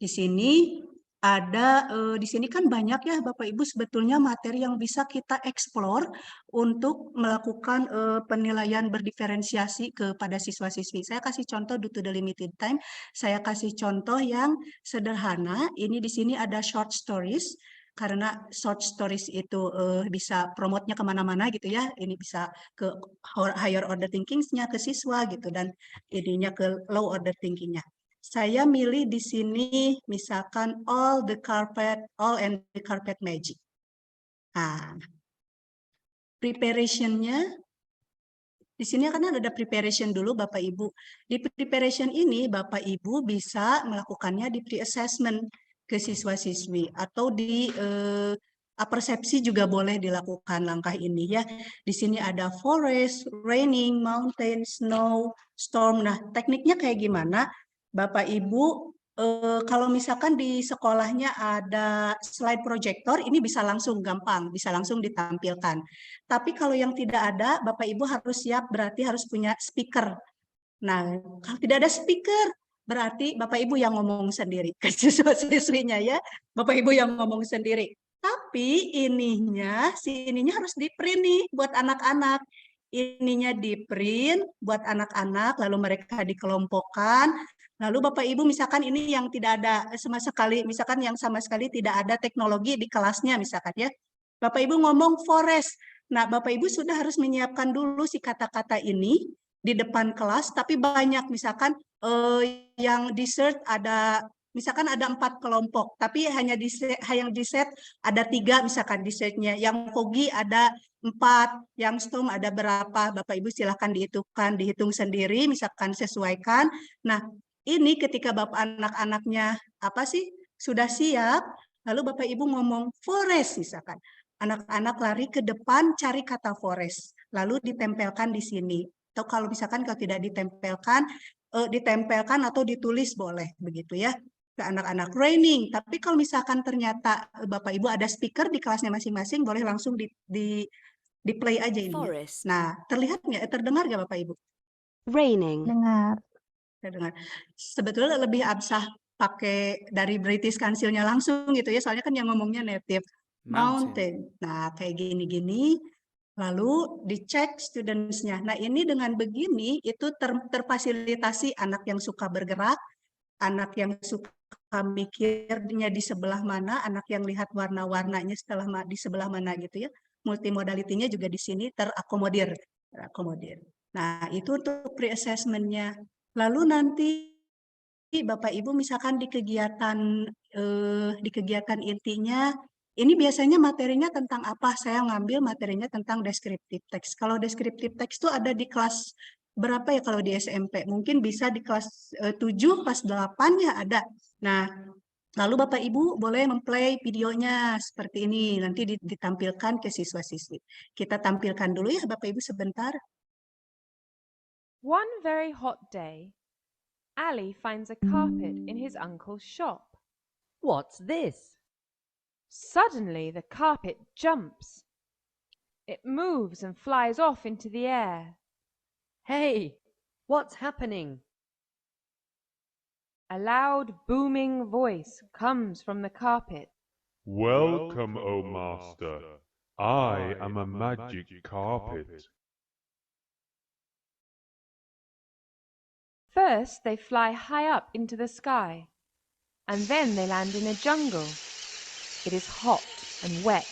Di sini ada, di sini kan banyak ya Bapak Ibu sebetulnya materi yang bisa kita explore untuk melakukan penilaian berdiferensiasi kepada siswa-siswi. Saya kasih contoh due to the limited time. Saya kasih contoh yang sederhana. Ini di sini ada short stories. Karena short stories itu bisa promotnya kemana-mana gitu ya. Ini bisa ke higher order thinking-nya ke siswa gitu. Dan ininya ke low order thinking-nya. Saya milih di sini misalkan all and the carpet magic. Nah, preparation-nya di sini kan ada preparation dulu Bapak Ibu. Di preparation ini Bapak Ibu bisa melakukannya di pre-assessment ke siswa-siswi atau di persepsi juga boleh dilakukan langkah ini ya. Di sini ada forest, raining, mountain, snow, storm. Nah, tekniknya kayak gimana? Bapak Ibu, kalau misalkan di sekolahnya ada slide projector, ini bisa langsung gampang, bisa langsung ditampilkan. Tapi kalau yang tidak ada, Bapak Ibu harus siap, berarti harus punya speaker. Nah, kalau tidak ada speaker, berarti Bapak Ibu yang ngomong sendiri ke siswa-siswinya ya. Bapak Ibu yang ngomong sendiri. Tapi ininya harus di-print nih buat anak-anak. Ininya di-print buat anak-anak, lalu mereka dikelompokkan. Lalu Bapak Ibu misalkan ini yang tidak ada sama sekali, misalkan yang sama sekali tidak ada teknologi di kelasnya misalkan ya. Bapak Ibu ngomong forest. Nah, Bapak Ibu sudah harus menyiapkan dulu si kata-kata ini di depan kelas, tapi banyak misalkan yang di-search ada misalkan ada 4 kelompok, tapi hanya yang di-set ada 3 misalkan di-search-nya. Yang foggy ada 4, yang storm ada berapa. Bapak Ibu silahkan dihitung sendiri, misalkan sesuaikan. Nah, ini ketika Bapak anak-anaknya sudah siap, lalu Bapak Ibu ngomong forest misalkan. Anak-anak lari ke depan cari kata forest, lalu ditempelkan di sini. Atau kalau misalkan kalau tidak ditempelkan atau ditulis boleh begitu ya ke anak-anak. Raining, tapi kalau misalkan ternyata Bapak Ibu ada speaker di kelasnya masing-masing, boleh langsung di play aja ini. Forest. Nah, terdengar nggak Bapak Ibu? Raining. Dengar. Terdengar. Sebetulnya lebih absah pakai dari British Council-nya langsung gitu ya, soalnya kan yang ngomongnya native. Mountain. Nah, kayak gini-gini. Lalu dicek students-nya. Nah, ini dengan begini itu terfasilitasi anak yang suka bergerak, anak yang suka mikirnya di sebelah mana, anak yang lihat warna-warnanya di sebelah mana gitu ya. Multimodality-nya juga di sini terakomodir. Nah, itu untuk pre-assessment-nya. Lalu nanti Bapak Ibu misalkan di kegiatan intinya, ini biasanya materinya tentang apa? Saya ngambil materinya tentang descriptive text. Kalau descriptive text itu ada di kelas berapa ya kalau di SMP? Mungkin bisa di kelas 7, kelas 8 ya ada. Nah, lalu Bapak Ibu boleh memplay videonya seperti ini. Nanti ditampilkan ke siswa-siswi. Kita tampilkan dulu ya Bapak Ibu sebentar. One very hot day, Ali finds a carpet in his uncle's shop. What's this? Suddenly the carpet jumps. It moves and flies off into the air. Hey, what's happening? A loud booming voice comes from the carpet. Welcome, O Master. I am a magic carpet. First they fly high up into the sky, and then they land in a jungle. It is hot and wet,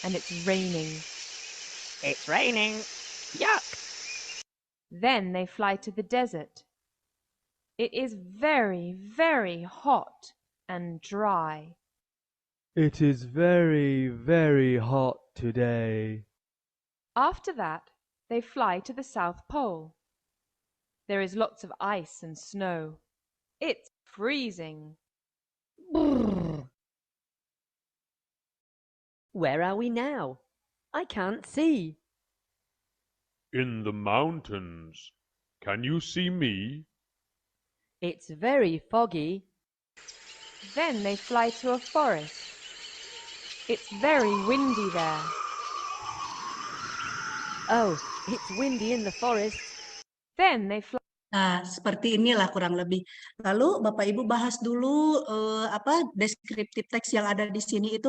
and it's raining. It's raining. Yuck. Then they fly to the desert. It is very, very hot and dry. It is very, very hot today. After that, they fly to the South Pole. There is lots of ice and snow. It's freezing. Brrr. Where are we now? I can't see. In the mountains. Can you see me? It's very foggy. Then they fly to a forest. It's very windy there. Oh, it's windy in the forest. Then they fly. Nah, seperti inilah kurang lebih. Lalu Bapak Ibu bahas dulu descriptive text yang ada di sini itu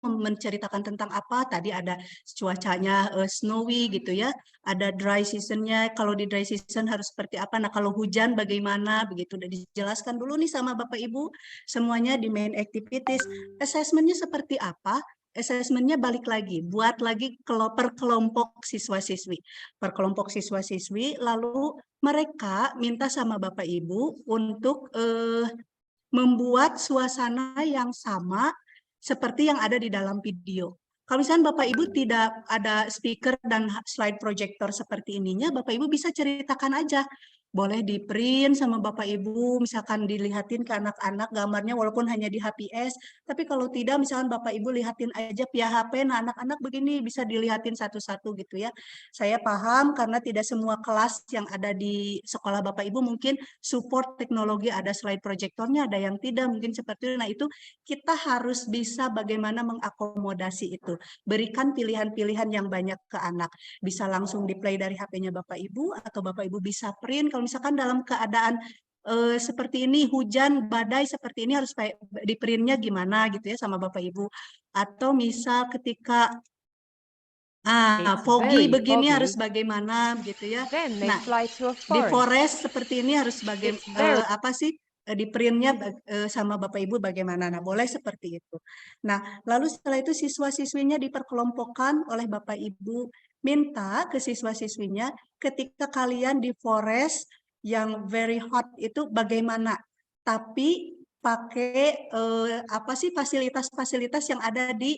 menceritakan tentang apa. Tadi ada cuacanya snowy gitu ya. Ada dry season-nya. Kalau di dry season harus seperti apa. Nah, kalau hujan bagaimana begitu. Udah dijelaskan dulu nih sama Bapak Ibu semuanya di main activities. Assessment-nya seperti apa? Assessment-nya balik lagi, buat lagi per kelompok siswa-siswi. Per kelompok siswa-siswi, lalu mereka minta sama Bapak Ibu untuk membuat suasana yang sama seperti yang ada di dalam video. Kalau misalnya Bapak Ibu tidak ada speaker dan slide projector seperti ininya, Bapak Ibu bisa ceritakan aja. boleh di-print sama Bapak Ibu, misalkan dilihatin ke anak-anak gambarnya walaupun hanya di HPS, tapi kalau tidak misalkan Bapak Ibu lihatin aja via HP, nah anak-anak begini bisa dilihatin satu-satu gitu ya. Saya paham karena tidak semua kelas yang ada di sekolah Bapak Ibu mungkin support teknologi, ada slide proyektornya, ada yang tidak, mungkin seperti itu. Nah itu kita harus bisa bagaimana mengakomodasi itu. Berikan pilihan-pilihan yang banyak ke anak. Bisa langsung di-play dari HP-nya Bapak Ibu, atau Bapak Ibu bisa print. Kalau misalkan dalam keadaan seperti ini, hujan, badai seperti ini harus di printnya gimana gitu ya sama Bapak Ibu. Atau misal ketika It's foggy very begini foggy. harus bagaimana gitu ya. Then they Nah, fly to a di forest. forest seperti ini harus It's very di printnya sama Bapak Ibu bagaimana. Nah, boleh seperti itu. Nah, lalu setelah itu siswa-siswinya diperkelompokkan oleh Bapak Ibu, minta ke siswa-siswinya ketika kalian di forest yang very hot itu bagaimana. Tapi pakai fasilitas-fasilitas yang ada di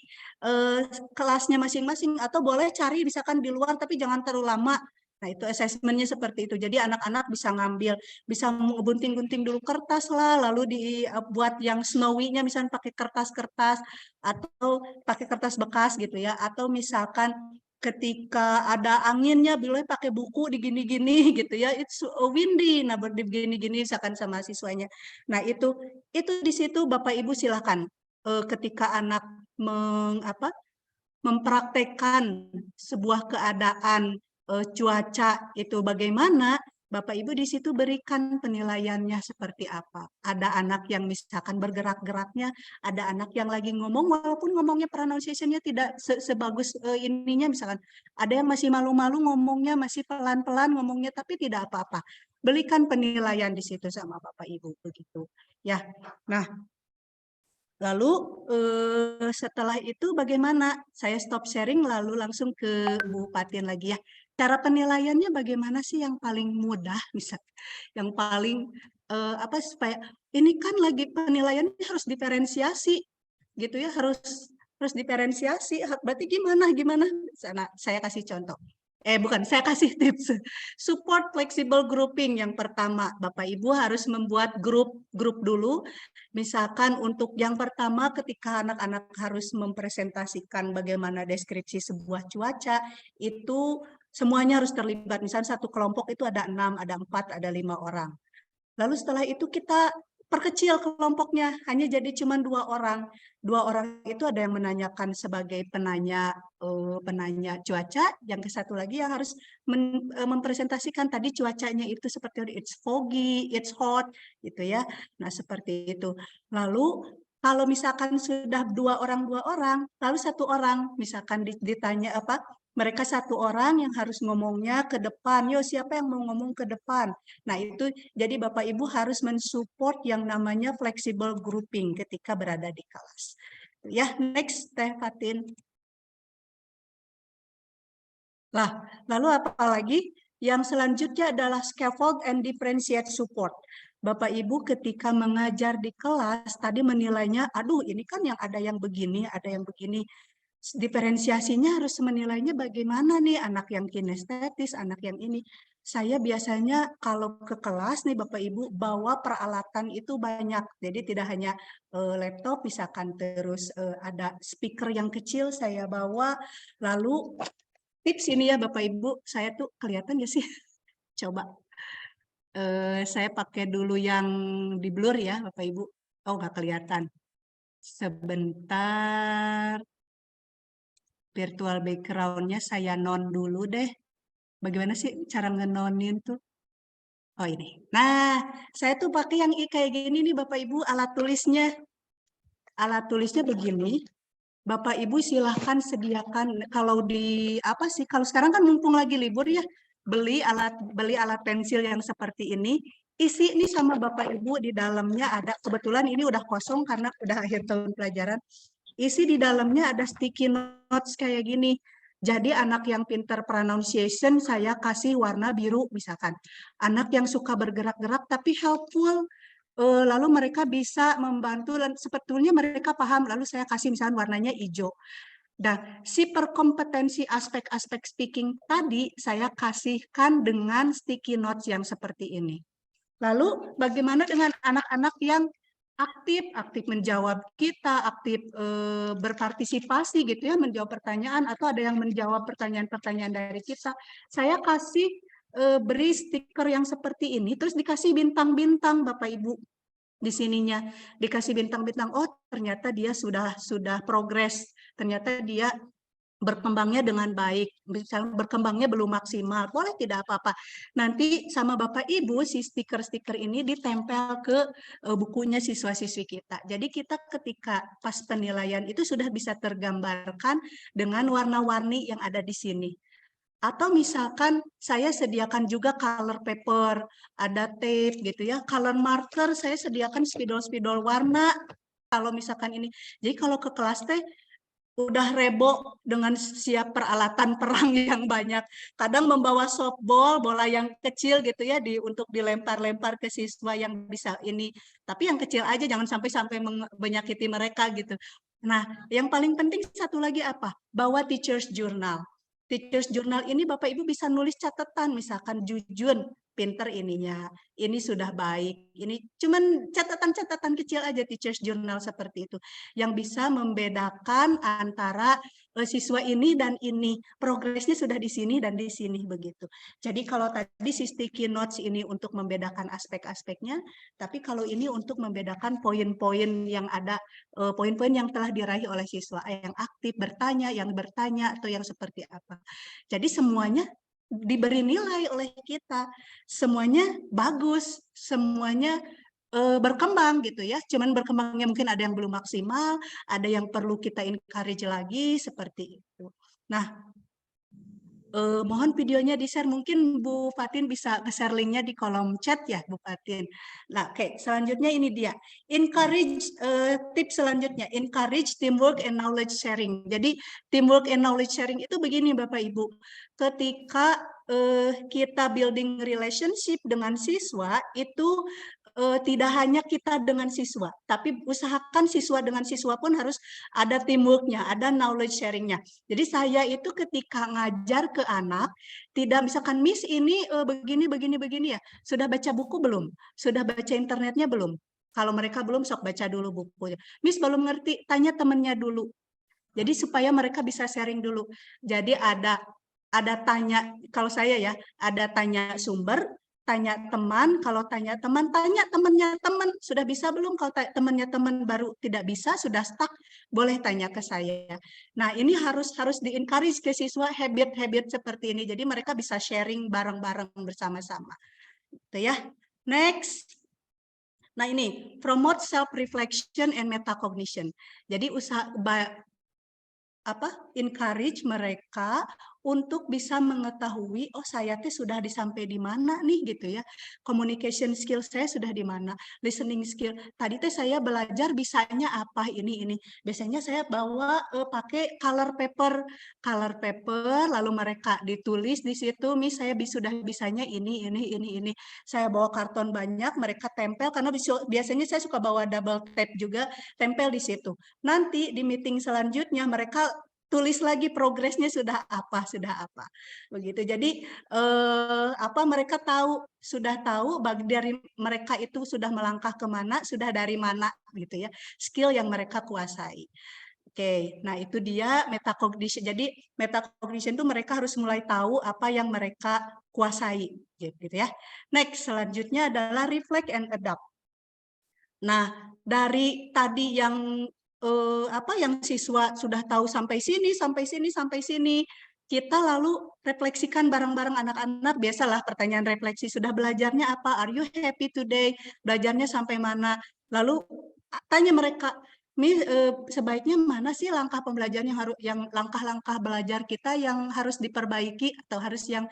kelasnya masing-masing, atau boleh cari misalkan di luar tapi jangan terlalu lama. Nah, itu assessment-nya seperti itu. Jadi anak-anak bisa ngambil, bisa gunting-gunting dulu kertas lah, lalu dibuat yang snowy-nya misalnya pakai kertas-kertas atau pakai kertas bekas gitu ya. Atau misalkan ketika ada anginnya boleh pakai buku digini-gini gitu ya. It's windy, nah begini-gini misalkan sama siswanya. Nah, itu di situ Bapak Ibu silakan ketika anak mempraktekkan sebuah keadaan cuaca itu bagaimana, Bapak Ibu di situ berikan penilaiannya seperti apa. Ada anak yang misalkan bergerak-geraknya, ada anak yang lagi ngomong walaupun ngomongnya pronunciation-nya tidak sebagus ininya misalkan. Ada yang masih malu-malu ngomongnya, masih pelan-pelan ngomongnya tapi tidak apa-apa. Berikan penilaian di situ sama Bapak Ibu begitu. Ya. Nah, lalu setelah itu bagaimana? Saya stop sharing lalu langsung ke Bu Patin lagi ya. Cara penilaiannya bagaimana sih yang paling mudah misal? Yang paling supaya ini kan lagi penilaiannya harus diferensiasi gitu ya, harus diferensiasi. Berarti gimana? Nah, saya kasih contoh. Saya kasih tips. Support flexible grouping yang pertama. Bapak Ibu harus membuat grup dulu. Misalkan untuk yang pertama ketika anak-anak harus mempresentasikan bagaimana deskripsi sebuah cuaca, itu semuanya harus terlibat. Misalnya satu kelompok itu ada 6, ada 4, ada 5 orang. Lalu setelah itu kita perkecil kelompoknya, hanya jadi cuma 2 orang. 2 orang itu ada yang menanyakan sebagai penanya cuaca, yang ke satu lagi yang harus mempresentasikan tadi cuacanya itu seperti it's foggy, it's hot, gitu ya. Nah, seperti itu. Lalu kalau misalkan sudah 2 orang, lalu 1 orang, misalkan ditanya mereka 1 orang yang harus ngomongnya ke depan. Yo, siapa yang mau ngomong ke depan? Nah, itu jadi Bapak Ibu harus mensupport yang namanya flexible grouping ketika berada di kelas. Ya, next Teh Fatin. Lah, lalu apa lagi? Yang selanjutnya adalah scaffold and differentiate support. Bapak Ibu ketika mengajar di kelas tadi menilainya, aduh ini kan yang ada yang begini, ada yang begini. Diferensiasinya harus menilainya bagaimana nih, anak yang kinestetis, anak yang ini. Saya biasanya kalau ke kelas nih Bapak Ibu bawa peralatan itu banyak. Jadi tidak hanya laptop misalkan, terus ada speaker yang kecil saya bawa. Lalu tips ini ya Bapak Ibu, saya tuh kelihatan ya sih? Coba. Saya pakai dulu yang di blur ya Bapak Ibu. Oh, nggak kelihatan. Sebentar. Virtual background-nya saya non dulu deh. Bagaimana sih cara ngenonin tuh? Oh ini. Nah, saya tuh pakai yang kayak gini nih Bapak Ibu, alat tulisnya. Alat tulisnya begini. Bapak Ibu silahkan sediakan kalau kalau sekarang kan mumpung lagi libur ya, beli alat pensil yang seperti ini. Isi ini sama Bapak Ibu di dalamnya ada, kebetulan ini udah kosong karena udah akhir tahun pelajaran. Isi di dalamnya ada sticky notes kayak gini. Jadi anak yang pintar pronunciation saya kasih warna biru misalkan. Anak yang suka bergerak-gerak tapi helpful, lalu mereka bisa membantu dan sebetulnya mereka paham, lalu saya kasih misalkan warnanya hijau. Nah, si perkompetensi aspek-aspek speaking tadi saya kasihkan dengan sticky notes yang seperti ini. Lalu bagaimana dengan anak-anak yang aktif menjawab kita, aktif berpartisipasi gitu ya, menjawab pertanyaan atau ada yang menjawab pertanyaan-pertanyaan dari kita. Saya kasih beri stiker yang seperti ini, terus dikasih bintang-bintang Bapak Ibu di sininya, dikasih bintang-bintang. Oh, ternyata dia sudah progres, ternyata dia berkembangnya dengan baik, misalnya berkembangnya belum maksimal, boleh tidak apa-apa. Nanti sama Bapak Ibu si stiker-stiker ini ditempel ke bukunya siswa-siswi kita. Jadi kita ketika pas penilaian itu sudah bisa tergambarkan dengan warna-warni yang ada di sini. Atau misalkan saya sediakan juga color paper, ada tape gitu ya, color marker saya sediakan spidol-spidol warna. Kalau misalkan ini, jadi kalau ke kelas teh udah rebo dengan siap peralatan perang yang banyak. Kadang membawa softball, bola yang kecil gitu ya, untuk dilempar-lempar ke siswa yang bisa ini. Tapi yang kecil aja, jangan sampai menyakiti mereka gitu. Nah, yang paling penting satu lagi apa? Bawa teacher's journal. Teacher's journal ini Bapak Ibu bisa nulis catatan, misalkan Jujun, pinter ininya, ini sudah baik, ini cuman catatan-catatan kecil aja teacher's journal seperti itu, yang bisa membedakan antara siswa ini dan ini, progresnya sudah di sini dan di sini begitu. Jadi kalau tadi si sticky notes ini untuk membedakan aspek-aspeknya, tapi kalau ini untuk membedakan poin-poin yang ada, poin-poin yang telah diraih oleh siswa, yang aktif bertanya, atau yang seperti apa. Jadi semuanya diberi nilai oleh kita, semuanya bagus, semuanya berkembang gitu ya. Cuman berkembangnya mungkin ada yang belum maksimal, ada yang perlu kita encourage lagi seperti itu. Nah, mohon videonya di-share, mungkin Bu Fatin bisa share linknya di kolom chat ya Bu Fatin. Nah, oke, selanjutnya ini dia. Encourage, tips selanjutnya, encourage teamwork and knowledge sharing. Jadi teamwork and knowledge sharing itu begini Bapak Ibu, ketika kita building relationship dengan siswa itu tidak hanya kita dengan siswa, tapi usahakan siswa dengan siswa pun harus ada teamwork-nya, ada knowledge sharing-nya. Jadi saya itu ketika ngajar ke anak, tidak misalkan Miss ini begini ya, sudah baca buku belum? Sudah baca internetnya belum? Kalau mereka belum, sok baca dulu bukunya. Miss belum ngerti, tanya temannya dulu. Jadi supaya mereka bisa sharing dulu. Jadi ada tanya, kalau saya ya, ada tanya sumber, tanya teman, kalau tanya teman, tanya temannya teman, sudah bisa belum? Kalau temannya teman baru tidak bisa, sudah stuck, boleh tanya ke saya. Nah, ini harus di-encourage ke siswa habit-habit seperti ini. Jadi mereka bisa sharing bareng-bareng bersama-sama. Gitu ya. Next. Nah, ini promote self-reflection and metacognition. Jadi encourage mereka untuk bisa mengetahui, oh saya teh sudah disampai di mana nih gitu ya. Communication skill saya sudah di mana, listening skill. Tadi teh saya belajar bisanya apa ini. Biasanya saya bawa pakai color paper, lalu mereka ditulis di situ, Miss saya sudah bisanya ini. Saya bawa karton banyak, mereka tempel karena biasanya saya suka bawa double tape juga, tempel di situ. Nanti di meeting selanjutnya mereka tulis lagi progresnya sudah apa begitu. Jadi mereka sudah tahu dari mereka itu sudah melangkah kemana, sudah dari mana gitu ya, skill yang mereka kuasai. Oke, nah itu dia metacognition. Jadi metacognition itu mereka harus mulai tahu apa yang mereka kuasai gitu ya. Next, selanjutnya adalah reflect and adapt. Nah, dari tadi yang yang siswa sudah tahu sampai sini, kita lalu refleksikan bareng-bareng anak-anak. Biasalah pertanyaan refleksi, sudah belajarnya apa? Are you happy today? Belajarnya sampai mana? Lalu tanya mereka, sebaiknya mana sih langkah pembelajaran yang langkah-langkah belajar kita yang harus diperbaiki atau harus yang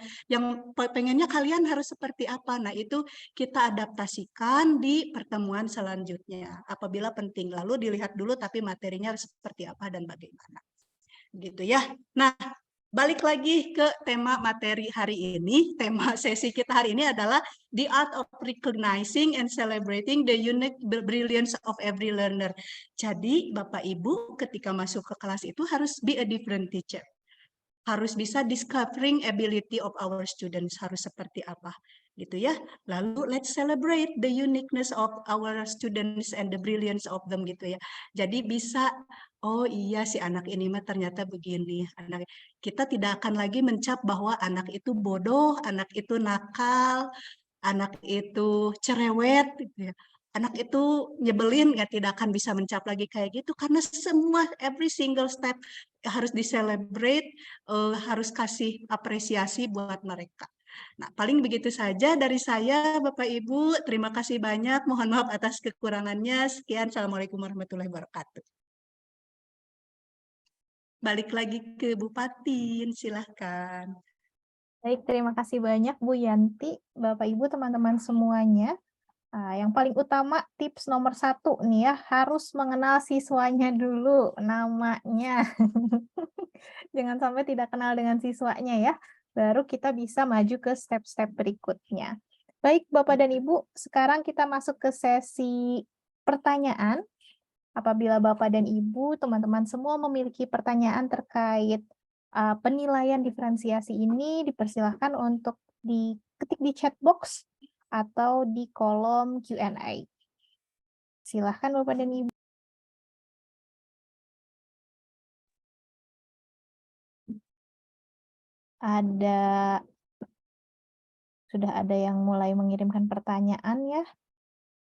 pengennya kalian harus seperti apa. Nah, itu kita adaptasikan di pertemuan selanjutnya apabila penting. Lalu dilihat dulu tapi materinya harus seperti apa dan bagaimana. Gitu ya. Nah, balik lagi ke tema materi hari ini. Tema sesi kita hari ini adalah the art of recognizing and celebrating the unique brilliance of every learner. Jadi Bapak Ibu ketika masuk ke kelas itu harus be a different teacher. Harus bisa discovering ability of our students, harus seperti apa gitu ya. Lalu let's celebrate the uniqueness of our students and the brilliance of them gitu ya. Jadi bisa, oh iya si anak ini mah ternyata begini. Kita tidak akan lagi mencap bahwa anak itu bodoh, anak itu nakal, anak itu cerewet gitu ya. Anak itu nyebelin, ya tidak akan bisa mencap lagi kayak gitu karena semua every single step harus di-celebrate, harus kasih apresiasi buat mereka. Nah, paling begitu saja dari saya, Bapak Ibu. Terima kasih banyak. Mohon maaf atas kekurangannya. Sekian. Assalamualaikum warahmatullahi wabarakatuh. Balik lagi ke Bu Patin, silahkan. Baik, terima kasih banyak Bu Yanti, Bapak Ibu, teman-teman semuanya. Yang paling utama tips nomor 1 nih ya, harus mengenal siswanya dulu, namanya. Jangan sampai tidak kenal dengan siswanya ya, baru kita bisa maju ke step-step berikutnya. Baik Bapak dan Ibu, sekarang kita masuk ke sesi pertanyaan. Apabila Bapak dan Ibu, teman-teman semua memiliki pertanyaan terkait penilaian diferensiasi ini, dipersilahkan untuk diketik di chat box atau di kolom Q&A. Silahkan Bapak dan Ibu. Sudah ada yang mulai mengirimkan pertanyaan ya.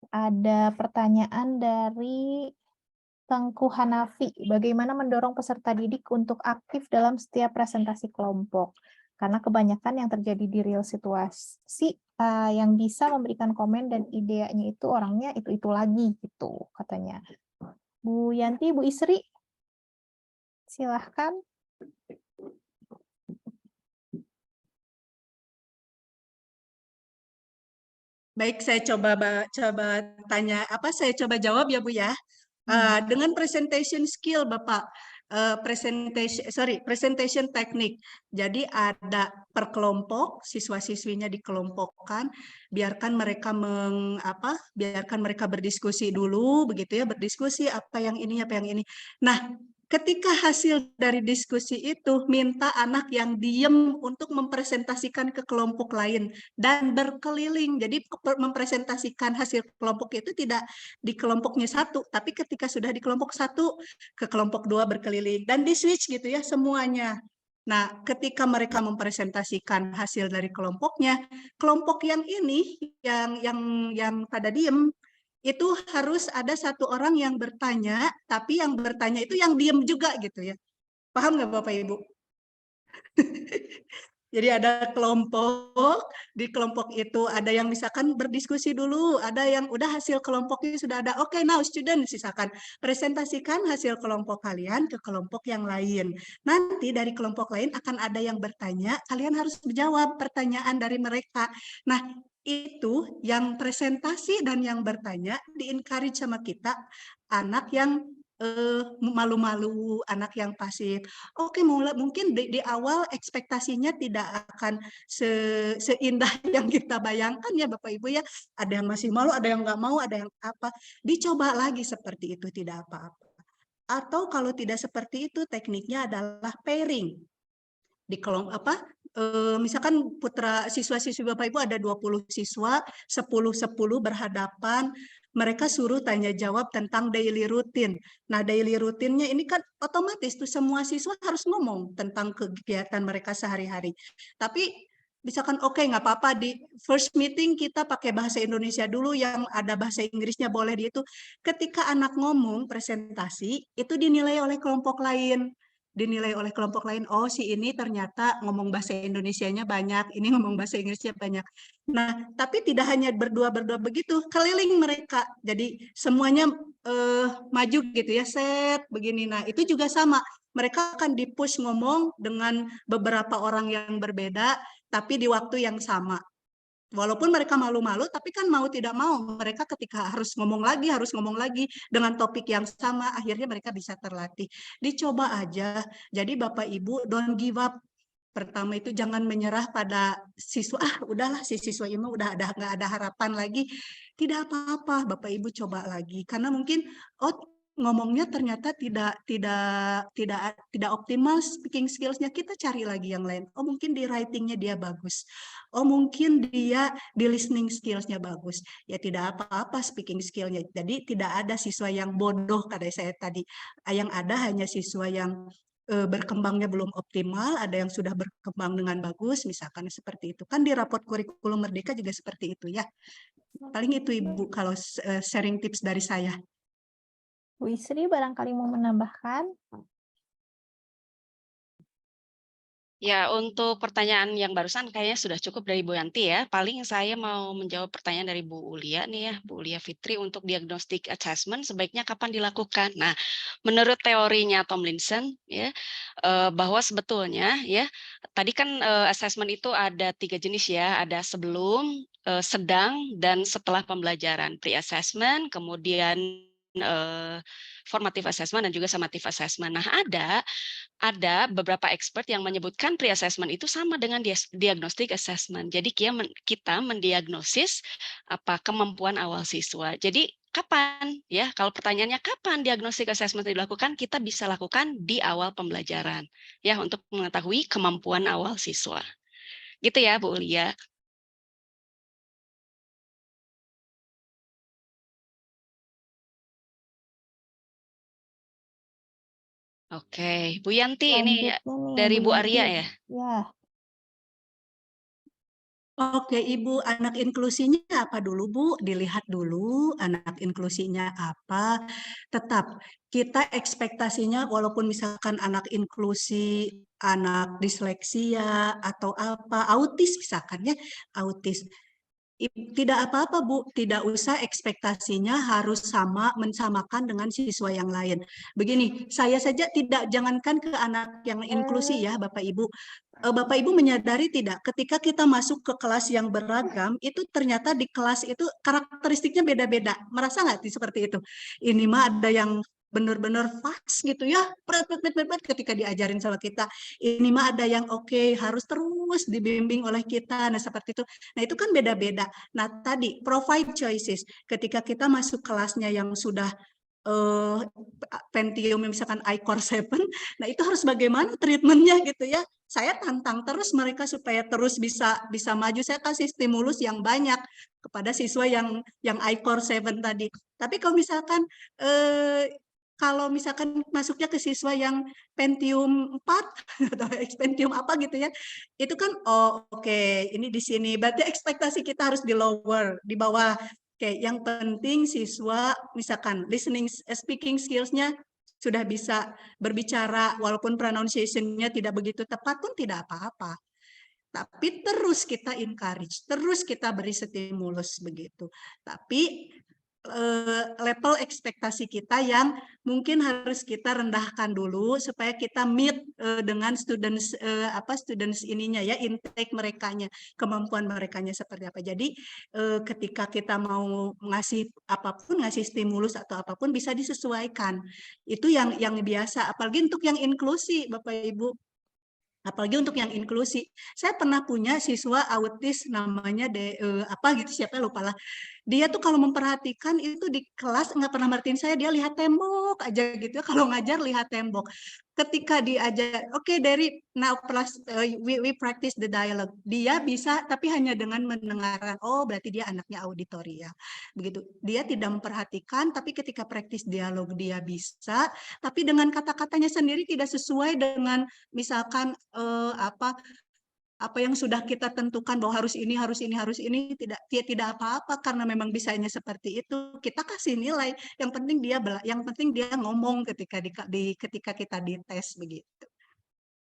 Ada pertanyaan dari Tengku Hanafi, bagaimana mendorong peserta didik untuk aktif dalam setiap presentasi kelompok? Karena kebanyakan yang terjadi di real situasi, yang bisa memberikan komen dan idenya itu orangnya itu lagi gitu katanya. Bu Yanti, Bu Isri, silahkan. Baik, saya coba tanya saya coba jawab ya Bu ya. Dengan presentation skill Bapak, presentation teknik. Jadi ada per kelompok, siswa-siswinya dikelompokkan, biarkan mereka berdiskusi dulu begitu ya, berdiskusi apa yang ini. Nah, ketika hasil dari diskusi itu minta anak yang diem untuk mempresentasikan ke kelompok lain dan berkeliling. Jadi mempresentasikan hasil kelompok itu tidak di kelompoknya satu, tapi ketika sudah di kelompok satu ke kelompok 2 berkeliling dan di switch gitu ya semuanya. Nah, ketika mereka mempresentasikan hasil dari kelompoknya, kelompok yang ini yang pada diem itu harus ada satu orang yang bertanya, tapi yang bertanya itu yang diem juga gitu ya. Paham nggak Bapak Ibu? Jadi ada kelompok, di kelompok itu ada yang misalkan berdiskusi dulu, ada yang udah hasil kelompoknya sudah ada. Oke, now student, silakan presentasikan hasil kelompok kalian ke kelompok yang lain. Nanti dari kelompok lain akan ada yang bertanya, kalian harus menjawab pertanyaan dari mereka. Nah, itu yang presentasi dan yang bertanya di-encourage sama kita, anak yang malu-malu, anak yang pasif. Oke, mungkin di awal ekspektasinya tidak akan seindah yang kita bayangkan ya Bapak Ibu ya. Ada yang masih malu, ada yang nggak mau, ada yang apa. Dicoba lagi seperti itu, tidak apa-apa. Atau kalau tidak seperti itu, tekniknya adalah pairing. Di kelompok misalkan siswa-siswi Bapak Ibu ada 20 siswa, 10 berhadapan, mereka suruh tanya jawab tentang daily routine. Nah, daily rutinnya ini kan otomatis tuh semua siswa harus ngomong tentang kegiatan mereka sehari-hari. Tapi misalkan oke, nggak apa-apa di first meeting kita pakai bahasa Indonesia dulu, yang ada bahasa Inggrisnya boleh di itu. Ketika anak ngomong presentasi, itu dinilai oleh kelompok lain. Oh si ini ternyata ngomong bahasa Indonesianya banyak, ini ngomong bahasa Inggrisnya banyak. Nah, tapi tidak hanya berdua begitu, keliling mereka. Jadi semuanya maju gitu ya, set begini. Nah, itu juga sama. Mereka akan dipush ngomong dengan beberapa orang yang berbeda, tapi di waktu yang sama. Walaupun mereka malu-malu, tapi kan mau tidak mau, mereka ketika harus ngomong lagi dengan topik yang sama, akhirnya mereka bisa terlatih. Dicoba aja. Jadi Bapak Ibu, don't give up. Pertama itu jangan menyerah pada siswa, udahlah si siswa ini udah nggak ada harapan lagi. Tidak apa-apa, Bapak Ibu coba lagi. Karena mungkin ngomongnya ternyata tidak optimal speaking skills-nya, kita cari lagi yang lain. Oh mungkin di writing-nya dia bagus. Oh mungkin dia di listening skills-nya bagus. Ya tidak apa-apa speaking skill-nya. Jadi tidak ada siswa yang bodoh kata saya tadi. Yang ada hanya siswa yang berkembangnya belum optimal, ada yang sudah berkembang dengan bagus, misalkan seperti itu. Kan di raport kurikulum Merdeka juga seperti itu ya. Paling itu Ibu kalau sharing tips dari saya. Bu Isri barangkali mau menambahkan? Ya, untuk pertanyaan yang barusan kayaknya sudah cukup dari Bu Yanti ya. Paling saya mau menjawab pertanyaan dari Bu Ulia nih ya, Bu Ulia Fitri, untuk diagnostic assessment sebaiknya kapan dilakukan? Nah, menurut teorinya Tomlinson ya, bahwa sebetulnya ya, tadi kan assessment itu ada 3 jenis ya, ada sebelum, sedang, dan setelah pembelajaran. Pre-assessment, kemudian formative assessment, dan juga summative assessment. Nah, ada beberapa expert yang menyebutkan pre-assessment itu sama dengan diagnostic assessment. Jadi kita mendiagnosis kemampuan awal siswa. Jadi kapan ya? Kalau pertanyaannya kapan diagnostic assessment dilakukan, kita bisa lakukan di awal pembelajaran ya, untuk mengetahui kemampuan awal siswa. Gitu ya Bu Ulia. Oke, Bu Yanti ini dari Bu Arya ya. Ya. Oke, Ibu, anak inklusinya apa dulu, Bu? Dilihat dulu anak inklusinya apa. Tetap kita ekspektasinya walaupun misalkan anak inklusi, anak disleksia atau apa, autis misalkan ya, autis. Tidak apa-apa Bu, tidak usah ekspektasinya harus mensamakan dengan siswa yang lain. Begini, saya saja jangankan ke anak yang inklusi ya Bapak Ibu. Bapak Ibu menyadari tidak ketika kita masuk ke kelas yang beragam, itu ternyata di kelas itu karakteristiknya beda-beda. Merasa nggak seperti itu? Ini mah ada yang benar-benar fast gitu ya, ketika diajarin sama kita. Ini mah ada yang oke, harus terus dibimbing oleh kita, nah seperti itu. Nah itu kan beda-beda. Nah tadi provide choices, ketika kita masuk kelasnya yang sudah Pentium misalkan iCore 7, nah itu harus bagaimana treatmentnya gitu ya. Saya tantang terus mereka supaya terus bisa maju. Saya kasih stimulus yang banyak kepada siswa yang iCore 7 tadi. Tapi kalau misalkan masuknya ke siswa yang Pentium 4 atau Pentium apa gitu ya, itu kan oke, ini di sini berarti ekspektasi kita harus di bawah. Oke, yang penting siswa misalkan speaking skills-nya sudah bisa berbicara walaupun pronunciation-nya tidak begitu tepat pun tidak apa-apa. Tapi terus kita encourage, terus kita beri stimulus begitu. Tapi level ekspektasi kita yang mungkin harus kita rendahkan dulu supaya kita meet dengan students ininya ya, intake merekanya, kemampuan merekanya seperti apa. Jadi ketika kita mau ngasih apapun, ngasih stimulus atau apapun bisa disesuaikan. Itu yang biasa, apalagi untuk yang inklusi Bapak Ibu. Apalagi untuk yang inklusi. Saya pernah punya siswa autis namanya siapa lupa lah. Dia tuh kalau memperhatikan itu di kelas nggak pernah merhatiin saya, dia lihat tembok aja gitu ya, kalau ngajar lihat tembok. Ketika diajar, dari now plus we practice the dialogue. Dia bisa tapi hanya dengan mendengarkan. Oh, berarti dia anaknya auditoria. Begitu. Dia tidak memperhatikan tapi ketika praktis dialog dia bisa, tapi dengan kata-katanya sendiri tidak sesuai dengan misalkan apa yang sudah kita tentukan bahwa harus ini tidak apa-apa karena memang bisanya seperti itu. Kita kasih nilai. Yang penting dia ngomong ketika kita dites begitu.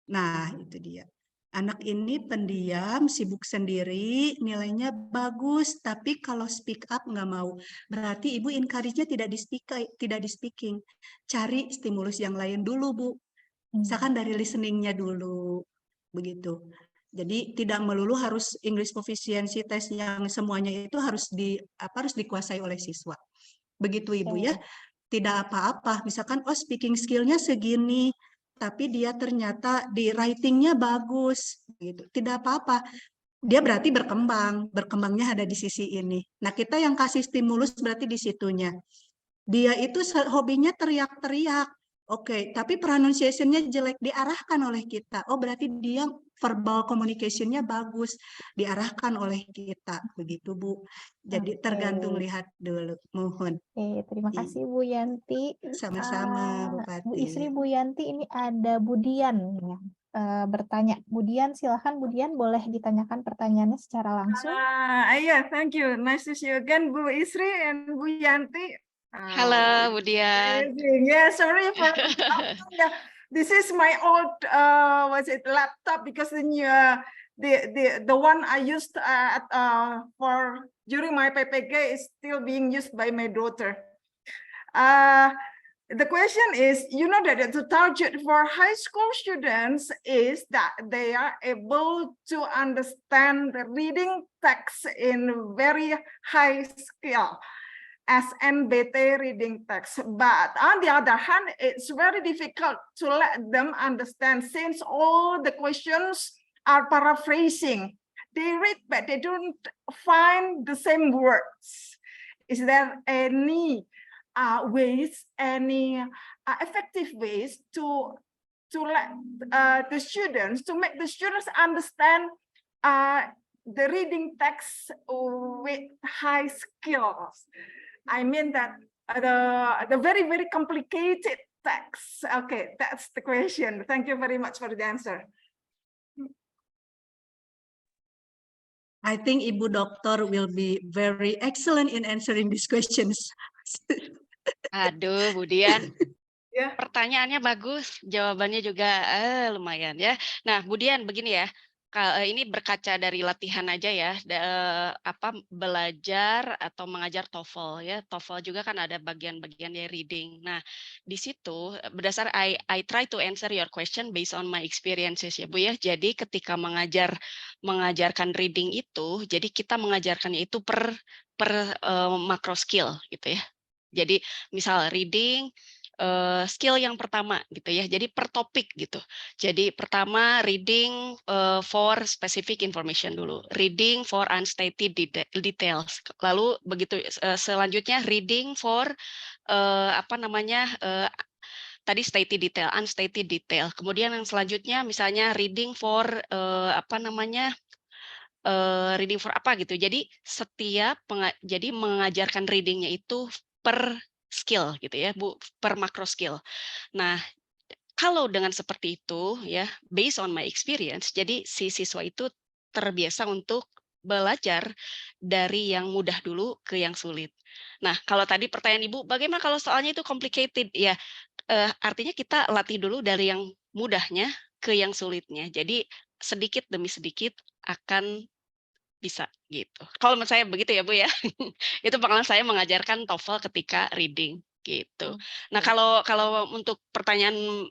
Nah, itu dia. Anak ini pendiam, sibuk sendiri, nilainya bagus, tapi kalau speak up nggak mau. Berarti Ibu encourage-nya tidak di speaking. Cari stimulus yang lain dulu, Bu. Misalkan dari listening-nya dulu. Begitu. Jadi tidak melulu harus English proficiency test yang semuanya itu harus dikuasai oleh siswa. Begitu Ibu ya. Tidak apa-apa. Misalkan speaking skill-nya segini, tapi dia ternyata di writing-nya bagus, gitu. Tidak apa-apa. Dia berarti berkembangnya ada di sisi ini. Nah, kita yang kasih stimulus berarti di situnya. Dia itu hobinya teriak-teriak. Oke, tapi pronunciation-nya jelek, diarahkan oleh kita. Oh, berarti dia verbal communication-nya bagus, diarahkan oleh kita. Begitu, Bu. Jadi tergantung Oke. lihat dulu. Mohon. Oke, terima kasih Bu Yanti. Sama-sama, Bu Bupati. Isri Bu Yanti, ini ada Budian ya, bertanya. Budian, silahkan Budian, boleh ditanyakan pertanyaannya secara langsung. Yeah, thank you. Nice to see you again, Bu Isri and Bu Yanti. Halo, Budian. Amazing. Yeah, sorry for yeah. This is my old laptop because the one I used for during my PPG is still being used by my daughter. The question is, you know that the target for high school students is that they are able to understand the reading text in very high skill. SNBT reading text, but on the other hand, it's very difficult to let them understand since all the questions are paraphrasing. They read, but they don't find the same words. Is there any effective ways to let the students, to make the students understand the reading text with high skills? I mean that the very, very complicated text. Okay, that's the question. Thank you very much for the answer. I think Ibu Dokter will be very excellent in answering these questions. Aduh, Budian. Ya. Pertanyaannya bagus, jawabannya juga lumayan ya. Nah, Budian begini ya. Ini berkaca dari latihan aja ya, belajar atau mengajar TOEFL ya. TOEFL juga kan ada bagian-bagiannya reading. Nah, di situ berdasar I try to answer your question based on my experiences ya, Bu ya. Jadi ketika mengajarkan reading itu, jadi kita mengajarkannya itu per macro skill gitu ya. Jadi misal reading skill yang pertama gitu ya, jadi per topik gitu. Jadi pertama reading for specific information dulu, reading for unstated details. Lalu begitu selanjutnya reading for tadi stated detail, unstated detail. Kemudian yang selanjutnya misalnya reading for reading for apa gitu. Jadi setiap jadi mengajarkan readingnya itu per skill gitu ya, Bu, per macro skill. Nah, kalau dengan seperti itu ya, based on my experience, jadi si siswa itu terbiasa untuk belajar dari yang mudah dulu ke yang sulit. Nah, kalau tadi pertanyaan Ibu, bagaimana kalau soalnya itu complicated? Ya, artinya kita latih dulu dari yang mudahnya ke yang sulitnya. Jadi sedikit demi sedikit akan bisa gitu. Kalau menurut saya begitu ya, Bu ya. Itu pengalaman saya mengajarkan TOEFL ketika reading gitu. Nah, kalau untuk pertanyaan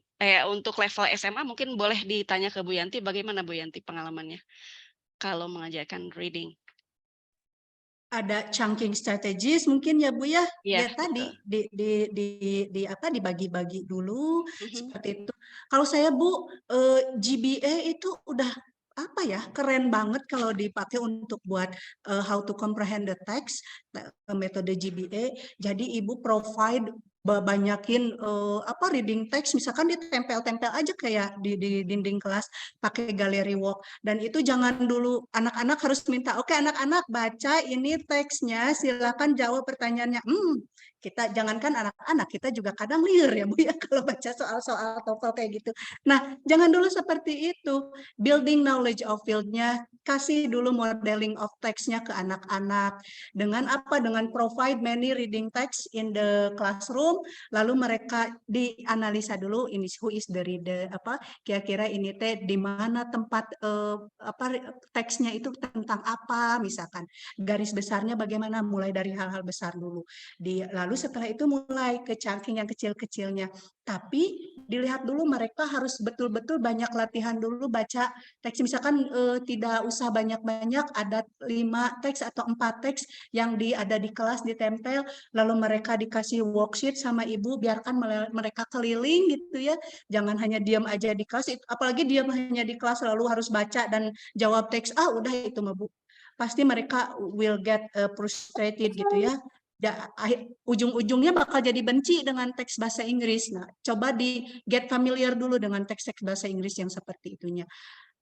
untuk level SMA mungkin boleh ditanya ke Bu Yanti, bagaimana Bu Yanti pengalamannya kalau mengajarkan reading? Ada chunking strategies mungkin ya Bu ya. Ya, tadi dibagi-bagi dulu seperti itu. Kalau saya Bu GBA itu udah keren banget kalau dipakai untuk buat how to comprehend the text, metode GBA. Jadi Ibu provide banyakin reading text, misalkan ditempel-tempel aja kayak di dinding kelas pakai gallery walk. Dan itu jangan dulu anak-anak harus minta, oke anak-anak baca ini teksnya, silakan jawab pertanyaannya. Kita jangankan anak-anak, kita juga kadang liar ya Bu ya kalau baca soal-soal TOEFL kayak gitu. Nah, jangan dulu seperti itu. Building knowledge of field-nya, kasih dulu modeling of text-nya ke anak-anak. Dengan apa? Dengan provide many reading text in the classroom, lalu mereka dianalisa dulu ini who is the reader, kira-kira ini di mana tempat teksnya itu tentang apa, misalkan garis besarnya bagaimana, mulai dari hal-hal besar dulu. Lalu setelah itu mulai ke chunking yang kecil-kecilnya. Tapi dilihat dulu mereka harus betul-betul banyak latihan dulu baca teks. Misalkan tidak usah banyak-banyak, ada 5 teks atau 4 teks yang ada di kelas ditempel, lalu mereka dikasih worksheet sama ibu, biarkan mereka keliling gitu ya, jangan hanya diam aja di kelas, apalagi diam hanya di kelas lalu harus baca dan jawab teks, udah itu mah Bu, pasti mereka will get frustrated gitu ya. Ujung-ujungnya bakal jadi benci dengan teks bahasa Inggris. Nah, coba di get familiar dulu dengan teks-teks bahasa Inggris yang seperti itunya.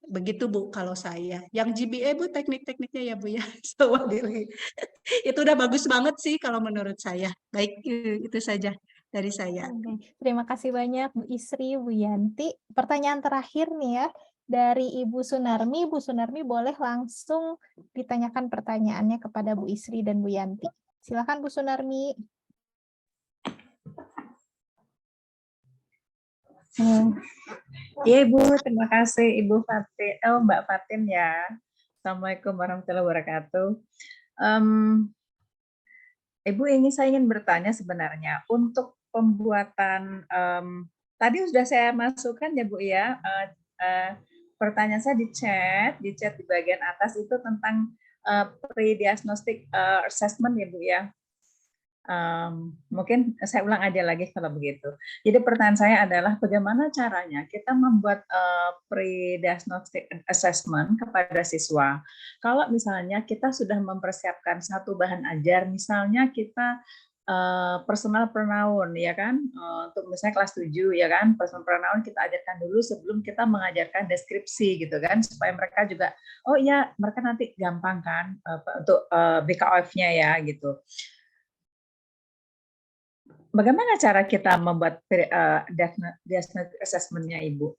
Begitu Bu kalau saya. Yang GBA Bu teknik-tekniknya ya Bu ya. Sawadili. Itu udah bagus banget sih kalau menurut saya. Baik, itu saja dari saya. Oke, terima kasih banyak Bu Isri, Bu Yanti. Pertanyaan terakhir nih ya, dari Ibu Sunarmi. Bu Sunarmi boleh langsung ditanyakan pertanyaannya kepada Bu Isri dan Bu Yanti. Silakan Bu Sunarmi. Iya Ibu, terima kasih Ibu Fatin, Mbak Fatin ya. Assalamualaikum warahmatullahi wabarakatuh. Ibu saya ingin bertanya sebenarnya untuk pembuatan tadi sudah saya masukkan ya Bu ya. Pertanyaan saya di chat di bagian atas itu tentang pre-diagnostic assessment ya Bu ya. Mungkin saya ulang aja lagi kalau begitu. Jadi pertanyaan saya adalah bagaimana caranya kita membuat pre-diagnostic assessment kepada siswa. Kalau misalnya kita sudah mempersiapkan satu bahan ajar, misalnya kita personal pronoun ya kan, untuk misalnya kelas 7 ya kan, personal pronoun kita ajarkan dulu sebelum kita mengajarkan deskripsi gitu kan, supaya mereka juga oh iya mereka nanti gampang kan untuk BKOF-nya ya gitu. Bagaimana cara kita membuat diagnostic assessment-nya Ibu?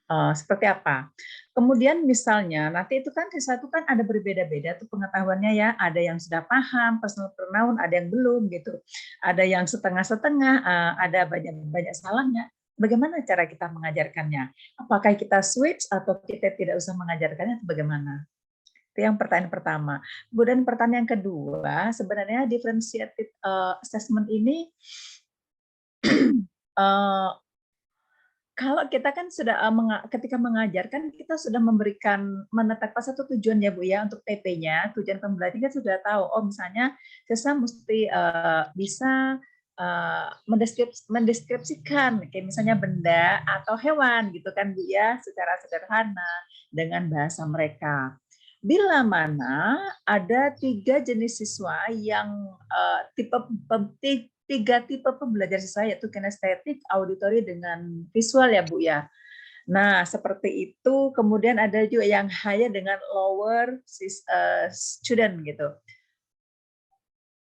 Seperti apa? Kemudian misalnya nanti itu kan siswa itu kan ada berbeda-beda tuh pengetahuannya ya, ada yang sudah paham personal pronoun, ada yang belum gitu, ada yang setengah-setengah, ada banyak salahnya. Bagaimana cara kita mengajarkannya? Apakah kita switch atau kita tidak usah mengajarkannya atau bagaimana? Itu yang pertanyaan pertama. Kemudian pertanyaan kedua, sebenarnya differentiated assessment ini kalau kita kan sudah ketika mengajarkan kita sudah menetapkan satu tujuan ya Bu ya untuk TP-nya, tujuan pembelajaran kita sudah tahu. Oh misalnya siswa mesti bisa mendeskripsikan kayak misalnya benda atau hewan gitu kan Bu ya, secara sederhana dengan bahasa mereka. Bila mana ada 3 jenis siswa yang tiga tipe pembelajar siswa, yaitu kinestetik, auditory, dengan visual ya Bu ya. Nah seperti itu. Kemudian ada juga yang higher dengan lower student gitu.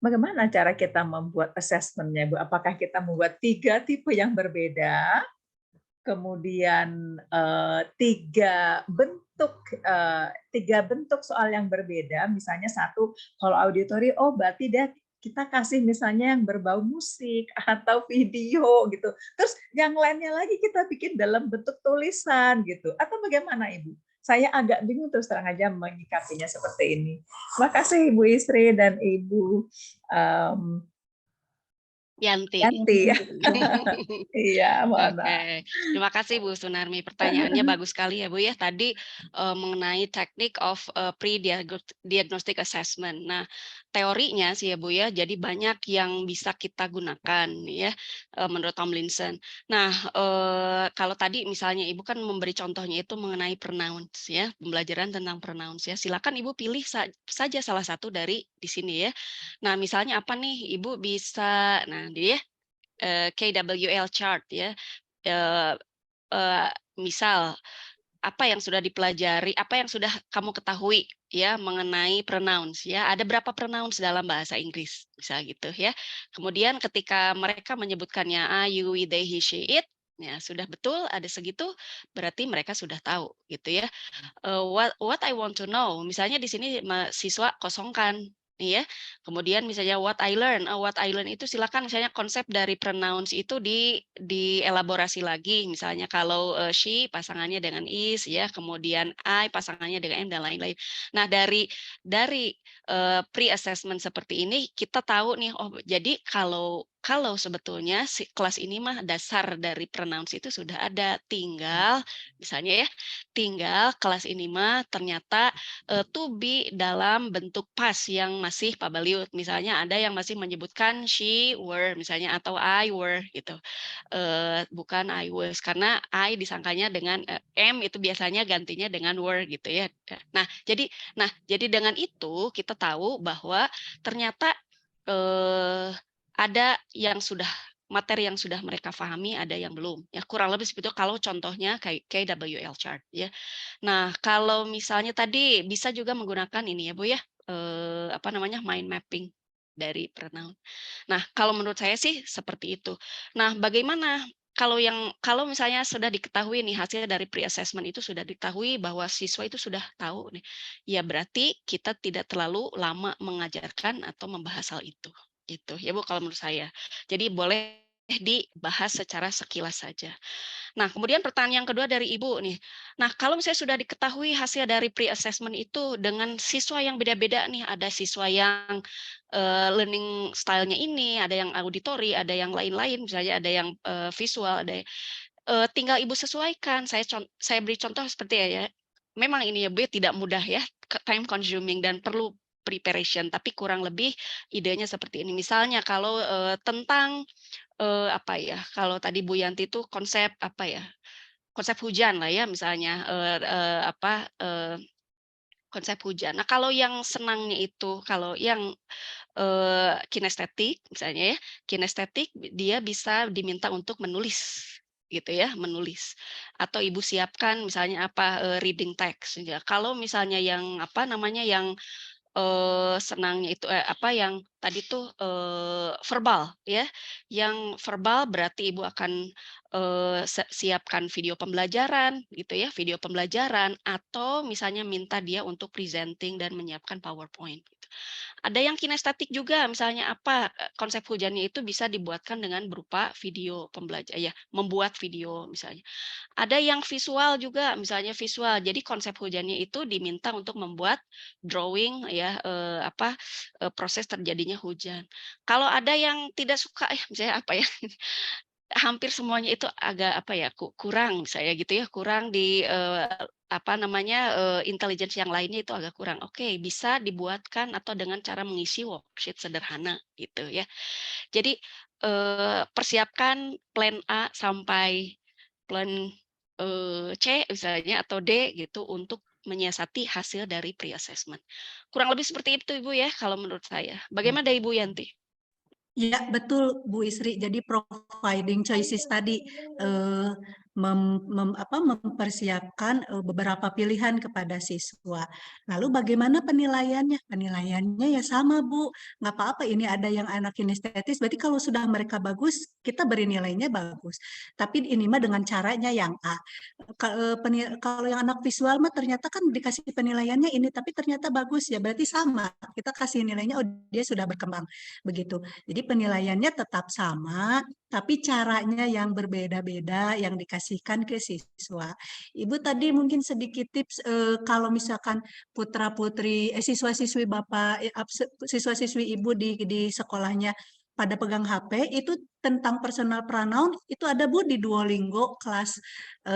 Bagaimana cara kita membuat assessment-nya Bu? Apakah kita membuat 3 tipe yang berbeda? Kemudian 3 bentuk soal yang berbeda, misalnya satu kalau auditory, oh berarti kita kasih misalnya yang berbau musik atau video gitu, terus yang lainnya lagi kita bikin dalam bentuk tulisan gitu, atau bagaimana Ibu? Saya agak bingung terus terang aja menyikapinya seperti ini. Terima kasih Ibu Isri dan Ibu Yanti. Iya, mohon maaf. Oke. Terima kasih Bu Sunarmi. Pertanyaannya bagus sekali ya Bu ya. Tadi mengenai teknik of pre-diagnostic assessment. Nah, teorinya sih ya Bu ya. Jadi banyak yang bisa kita gunakan ya menurut Tomlinson. Nah, kalau tadi misalnya Ibu kan memberi contohnya itu mengenai pronouns ya, pembelajaran tentang pronouns ya. Silakan Ibu pilih saja salah satu dari di sini ya. Nah, misalnya apa nih Ibu bisa, nah dia KWL chart ya, misal apa yang sudah dipelajari, apa yang sudah kamu ketahui ya mengenai pronouns ya, ada berapa pronouns dalam bahasa Inggris misal gitu ya. Kemudian ketika mereka menyebutkannya you, we, they, he, she, it, ya sudah betul ada segitu, berarti mereka sudah tahu gitu ya. What I want to know, misalnya di sini siswa kosongkan. Iya, kemudian misalnya what I learn itu silakan misalnya konsep dari pronouns itu dielaborasi lagi, misalnya kalau she pasangannya dengan is ya, kemudian I pasangannya dengan am dan lain-lain. Nah dari pre-assessment seperti ini kita tahu nih, oh jadi kalau Kalau sebetulnya si kelas ini mah dasar dari pronouns itu sudah ada, tinggal misalnya ya, tinggal kelas ini mah ternyata to be dalam bentuk past yang masih pabaliut. Misalnya ada yang masih menyebutkan she were misalnya atau I were gitu. Bukan I was karena I disangkanya dengan am itu biasanya gantinya dengan were gitu ya. Nah, jadi dengan itu kita tahu bahwa ternyata ada yang sudah materi yang sudah mereka pahami, ada yang belum. Ya kurang lebih seperti itu kalau contohnya kayak KWL chart ya. Nah, kalau misalnya tadi bisa juga menggunakan ini ya Bu ya, apa namanya mind mapping dari pronoun. Nah, kalau menurut saya sih seperti itu. Nah, bagaimana kalau misalnya sudah diketahui nih hasil dari pre-assessment itu sudah diketahui bahwa siswa itu sudah tahu nih, ya berarti kita tidak terlalu lama mengajarkan atau membahas hal itu. Gitu ya Bu kalau menurut saya. Jadi boleh dibahas secara sekilas saja. Nah, kemudian pertanyaan yang kedua dari Ibu nih. Nah, kalau misalnya sudah diketahui hasil dari pre-assessment itu dengan siswa yang beda-beda nih, ada siswa yang learning style-nya ini, ada yang auditory, ada yang lain-lain, misalnya ada yang visual, ada tinggal Ibu sesuaikan. Saya beri contoh seperti ya. Memang ini ya Bu tidak mudah ya, time consuming dan perlu preparation, tapi kurang lebih idenya seperti ini. Misalnya kalau tentang apa ya? Kalau tadi Bu Yanti itu konsep apa ya? Konsep hujan lah ya misalnya konsep hujan. Nah, kalau yang senangnya itu kalau yang kinestetik misalnya ya, kinestetik dia bisa diminta untuk menulis gitu ya, menulis. Atau Ibu siapkan misalnya reading text ya. Kalau misalnya yang apa namanya yang senangnya itu yang tadi tuh verbal ya. Yang verbal berarti Ibu akan siapkan video pembelajaran gitu ya, video pembelajaran atau misalnya minta dia untuk presenting dan menyiapkan PowerPoint gitu. Ada yang kinestetik juga misalnya konsep hujannya itu bisa dibuatkan dengan berupa video pembelajaran ya, membuat video misalnya. Ada yang visual juga, misalnya visual. Jadi konsep hujannya itu diminta untuk membuat drawing ya proses terjadinya hujan. Kalau ada yang tidak suka ya misalnya hampir semuanya itu agak kurang misalnya gitu ya, kurang di intelligence yang lainnya itu agak kurang. Oke, bisa dibuatkan atau dengan cara mengisi worksheet sederhana gitu ya. Jadi persiapkan plan A sampai plan C misalnya atau D gitu untuk menyiasati hasil dari pre-assessment. Kurang lebih seperti itu Ibu ya kalau menurut saya. Bagaimana Ibu Yanti? Ya, betul Bu Isri. Jadi providing choices tadi mempersiapkan beberapa pilihan kepada siswa. Lalu bagaimana penilaiannya? Penilaiannya ya sama Bu. Nggak apa-apa ini ada yang anak kinestetis, berarti kalau sudah mereka bagus, kita beri nilainya bagus. Tapi ini mah dengan caranya yang A. Kalau yang anak visual mah ternyata kan dikasih penilaiannya ini, tapi ternyata bagus ya, berarti sama. Kita kasih nilainya, oh dia sudah berkembang. Begitu. Jadi penilaiannya tetap sama, tapi caranya yang berbeda-beda yang dikasihkan ke siswa. Ibu tadi mungkin sedikit tips kalau misalkan putra-putri, siswa-siswi Bapak, siswa-siswi Ibu di sekolahnya pada pegang HP, itu tentang personal pronoun itu ada Bu di Duolingo kelas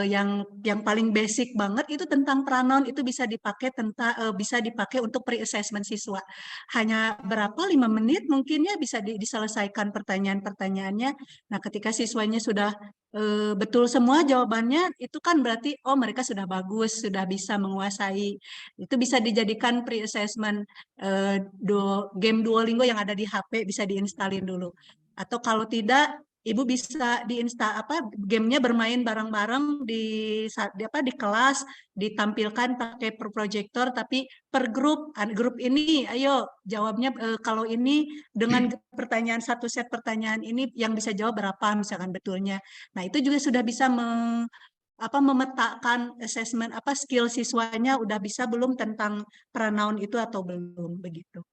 yang paling basic banget itu tentang pronoun, itu bisa dipakai bisa dipakai untuk pre-assessment siswa. Hanya berapa 5 menit mungkin ya bisa diselesaikan pertanyaan-pertanyaannya. Nah, ketika siswanya sudah betul semua jawabannya, itu kan berarti oh mereka sudah bagus, sudah bisa menguasai. Itu bisa dijadikan pre-assessment game Duolingo yang ada di HP, bisa diinstalin dulu. Atau kalau tidak, Ibu bisa gamenya bermain bareng-bareng di kelas, ditampilkan pakai proyektor, tapi per grup ini, ayo jawabnya kalau ini dengan pertanyaan satu set pertanyaan ini yang bisa jawab berapa misalkan betulnya. Nah itu juga sudah bisa memetakan assessment skill siswanya udah bisa belum tentang pronoun itu atau belum begitu.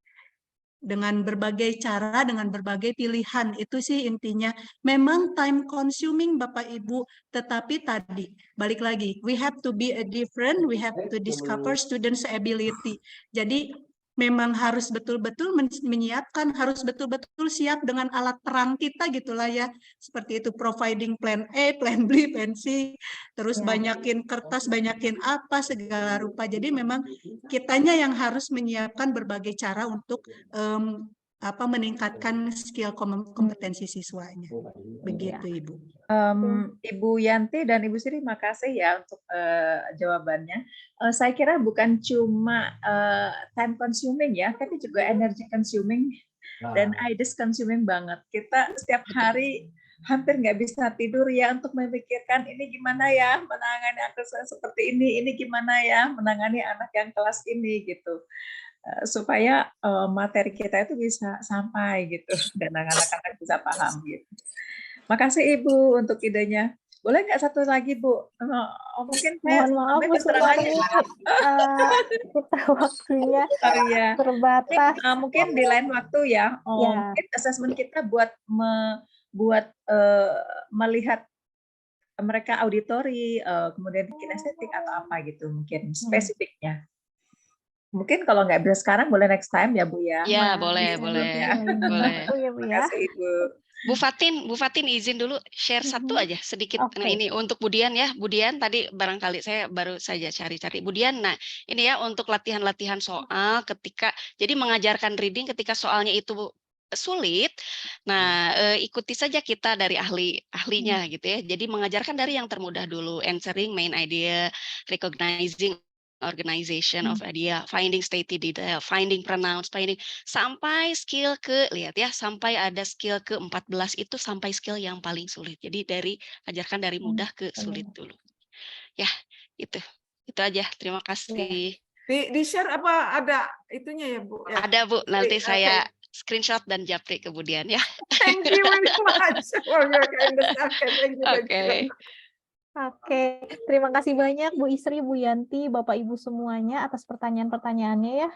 Dengan berbagai cara, dengan berbagai pilihan, itu sih intinya. Memang time consuming Bapak Ibu, tetapi tadi, balik lagi, we have to be different, we have to discover students' ability. Jadi, memang harus betul-betul menyiapkan, harus betul-betul siap dengan alat perang kita gitulah ya. Seperti itu, providing plan A, plan B, plan C, terus banyakin kertas, banyakin apa, segala rupa. Jadi memang kitanya yang harus menyiapkan berbagai cara untuk meningkatkan skill kompetensi siswanya. Begitu Ibu. Ibu Yanti dan Ibu Sri, makasih ya untuk jawabannya. Saya kira bukan cuma time consuming ya, tapi juga energy consuming dan ideas consuming banget. Kita setiap hari hampir nggak bisa tidur ya untuk memikirkan ini gimana ya menangani anak seperti ini gimana ya menangani anak yang kelas ini gitu. Supaya materi kita itu bisa sampai gitu dan anak-anak bisa paham gitu. Makasih Ibu untuk idenya. Boleh nggak satu lagi Bu? Mungkin saya Mohon maaf Bu Suparni, kita waktunya terbatas. Mungkin di lain waktu ya. Mungkin assessment kita buat melihat mereka auditori, kemudian kinestetik atau apa gitu mungkin spesifiknya. Mungkin kalau nggak bisa sekarang boleh next time ya Bu ya. Ya boleh. Terima kasih Ibu. Bu Fatin izin dulu share satu aja sedikit. Nah ini untuk Budian ya. Budian tadi barangkali saya baru saja cari-cari. Budian, nah ini ya untuk latihan-latihan soal ketika, jadi mengajarkan reading ketika soalnya itu sulit. Nah ikuti saja kita dari ahlinya gitu ya. Jadi mengajarkan dari yang termudah dulu. Answering main idea, recognizing organization of idea, finding stated detail, finding pronouns, finding sampai skill ke, lihat ya, sampai ada skill ke 14 itu sampai skill yang paling sulit. Jadi ajarkan dari mudah ke sulit dulu. Ya, itu aja. Terima kasih. Di share apa ada itunya ya Bu? Ya. Ada Bu, nanti saya screenshot dan japri kemudian ya. Thank you very much for your kindness. Thank you. Oke. Oke, terima kasih banyak Bu Isri, Bu Yanti, Bapak Ibu semuanya atas pertanyaan-pertanyaannya ya.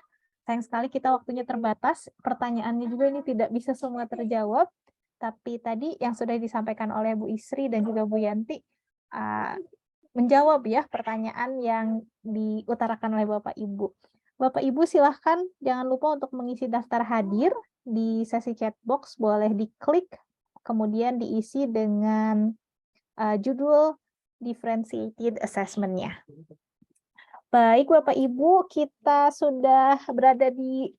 Sayang sekali kita waktunya terbatas, pertanyaannya juga ini tidak bisa semua terjawab, tapi tadi yang sudah disampaikan oleh Bu Isri dan juga Bu Yanti menjawab ya pertanyaan yang diutarakan oleh Bapak Ibu. Bapak Ibu silahkan jangan lupa untuk mengisi daftar hadir di sesi chat box, boleh diklik, kemudian diisi dengan judul differentiated assessment-nya. Baik Bapak Ibu, kita sudah berada di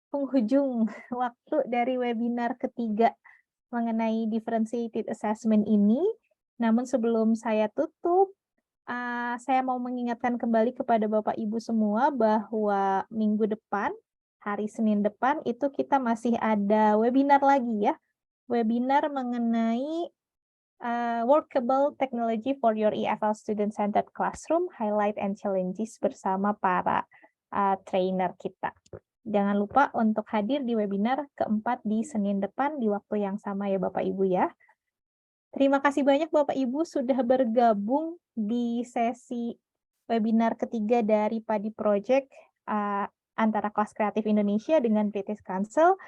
penghujung waktu dari webinar ketiga mengenai differentiated assessment ini. Namun sebelum saya tutup, saya mau mengingatkan kembali kepada Bapak Ibu semua bahwa minggu depan, hari Senin depan, itu kita masih ada webinar lagi ya. Webinar mengenai Workable Technology for Your EFL Student-Centered Classroom, Highlight and Challenges bersama para trainer kita. Jangan lupa untuk hadir di webinar keempat di Senin depan di waktu yang sama ya Bapak Ibu ya. Terima kasih banyak Bapak Ibu sudah bergabung di sesi webinar ketiga dari PADI Project antara Kelas Kreatif Indonesia dengan British Council.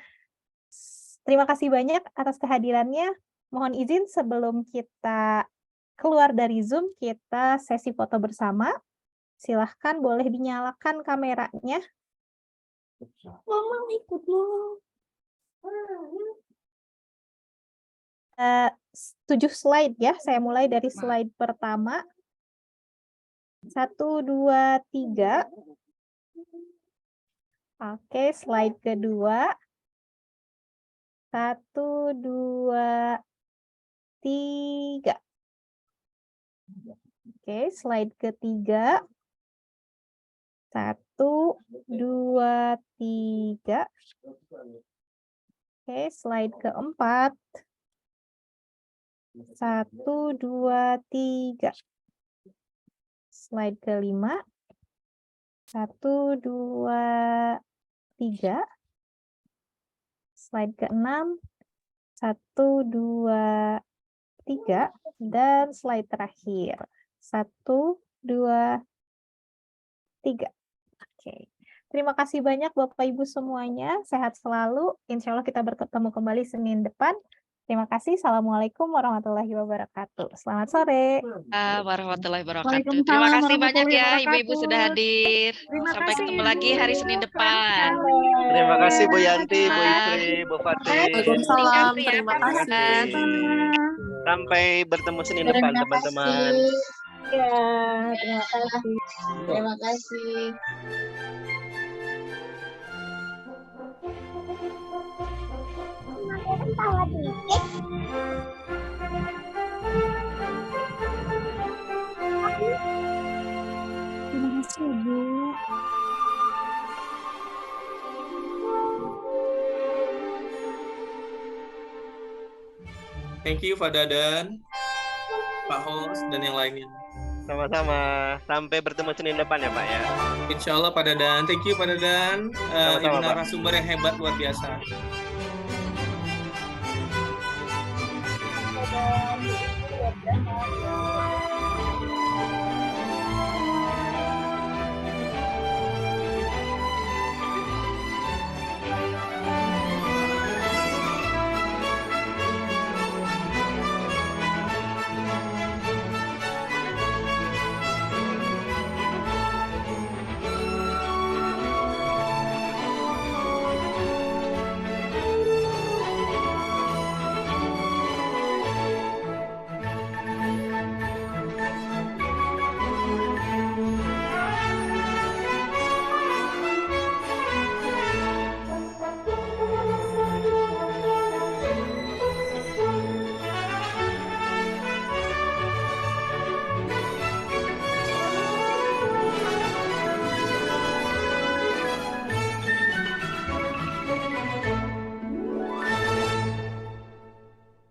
Terima kasih banyak atas kehadirannya. Mohon izin sebelum kita keluar dari Zoom, kita sesi foto bersama. Silahkan boleh dinyalakan kameranya. Mama ikut dong. 7 slide ya, saya mulai dari slide pertama. 1, 2, 3. Oke, slide kedua. 1, 2, 3. Oke, slide ketiga. 1, 2, 3. Oke, slide keempat. 1, 2, 3. Slide kelima. 1, 2, 3. Slide ke-6. 1, 2, 3. Dan slide terakhir. 1, 2, 3. Oke. Terima kasih banyak Bapak Ibu semuanya. Sehat selalu. Insya Allah kita bertemu kembali Senin depan. Terima kasih. Assalamualaikum warahmatullahi wabarakatuh. Selamat sore. Warahmatullahi wabarakatuh. Terima kasih banyak ya ibu-ibu sudah hadir. Terima Sampai kasih, ketemu Ibu. lagi hari Senin depan. Terima kasih Bu Yanti, Bu Ifri, Bu Fatih. Waalaikumsalam. Terima Terima kasih. kasih. Sampai bertemu Senin depan teman-teman. Ya, terima kasih. Terima kasih. Terima kasih, Bu. Thank you Pak Dadan, Pak Host, dan yang lainnya. Sama-sama. Sampai bertemu Senin depan ya Pak ya. Insya Allah Pak Dadan. Thank you Pak Dadan. Sama-sama, Ibu Pak. narasumber yang hebat luar biasa.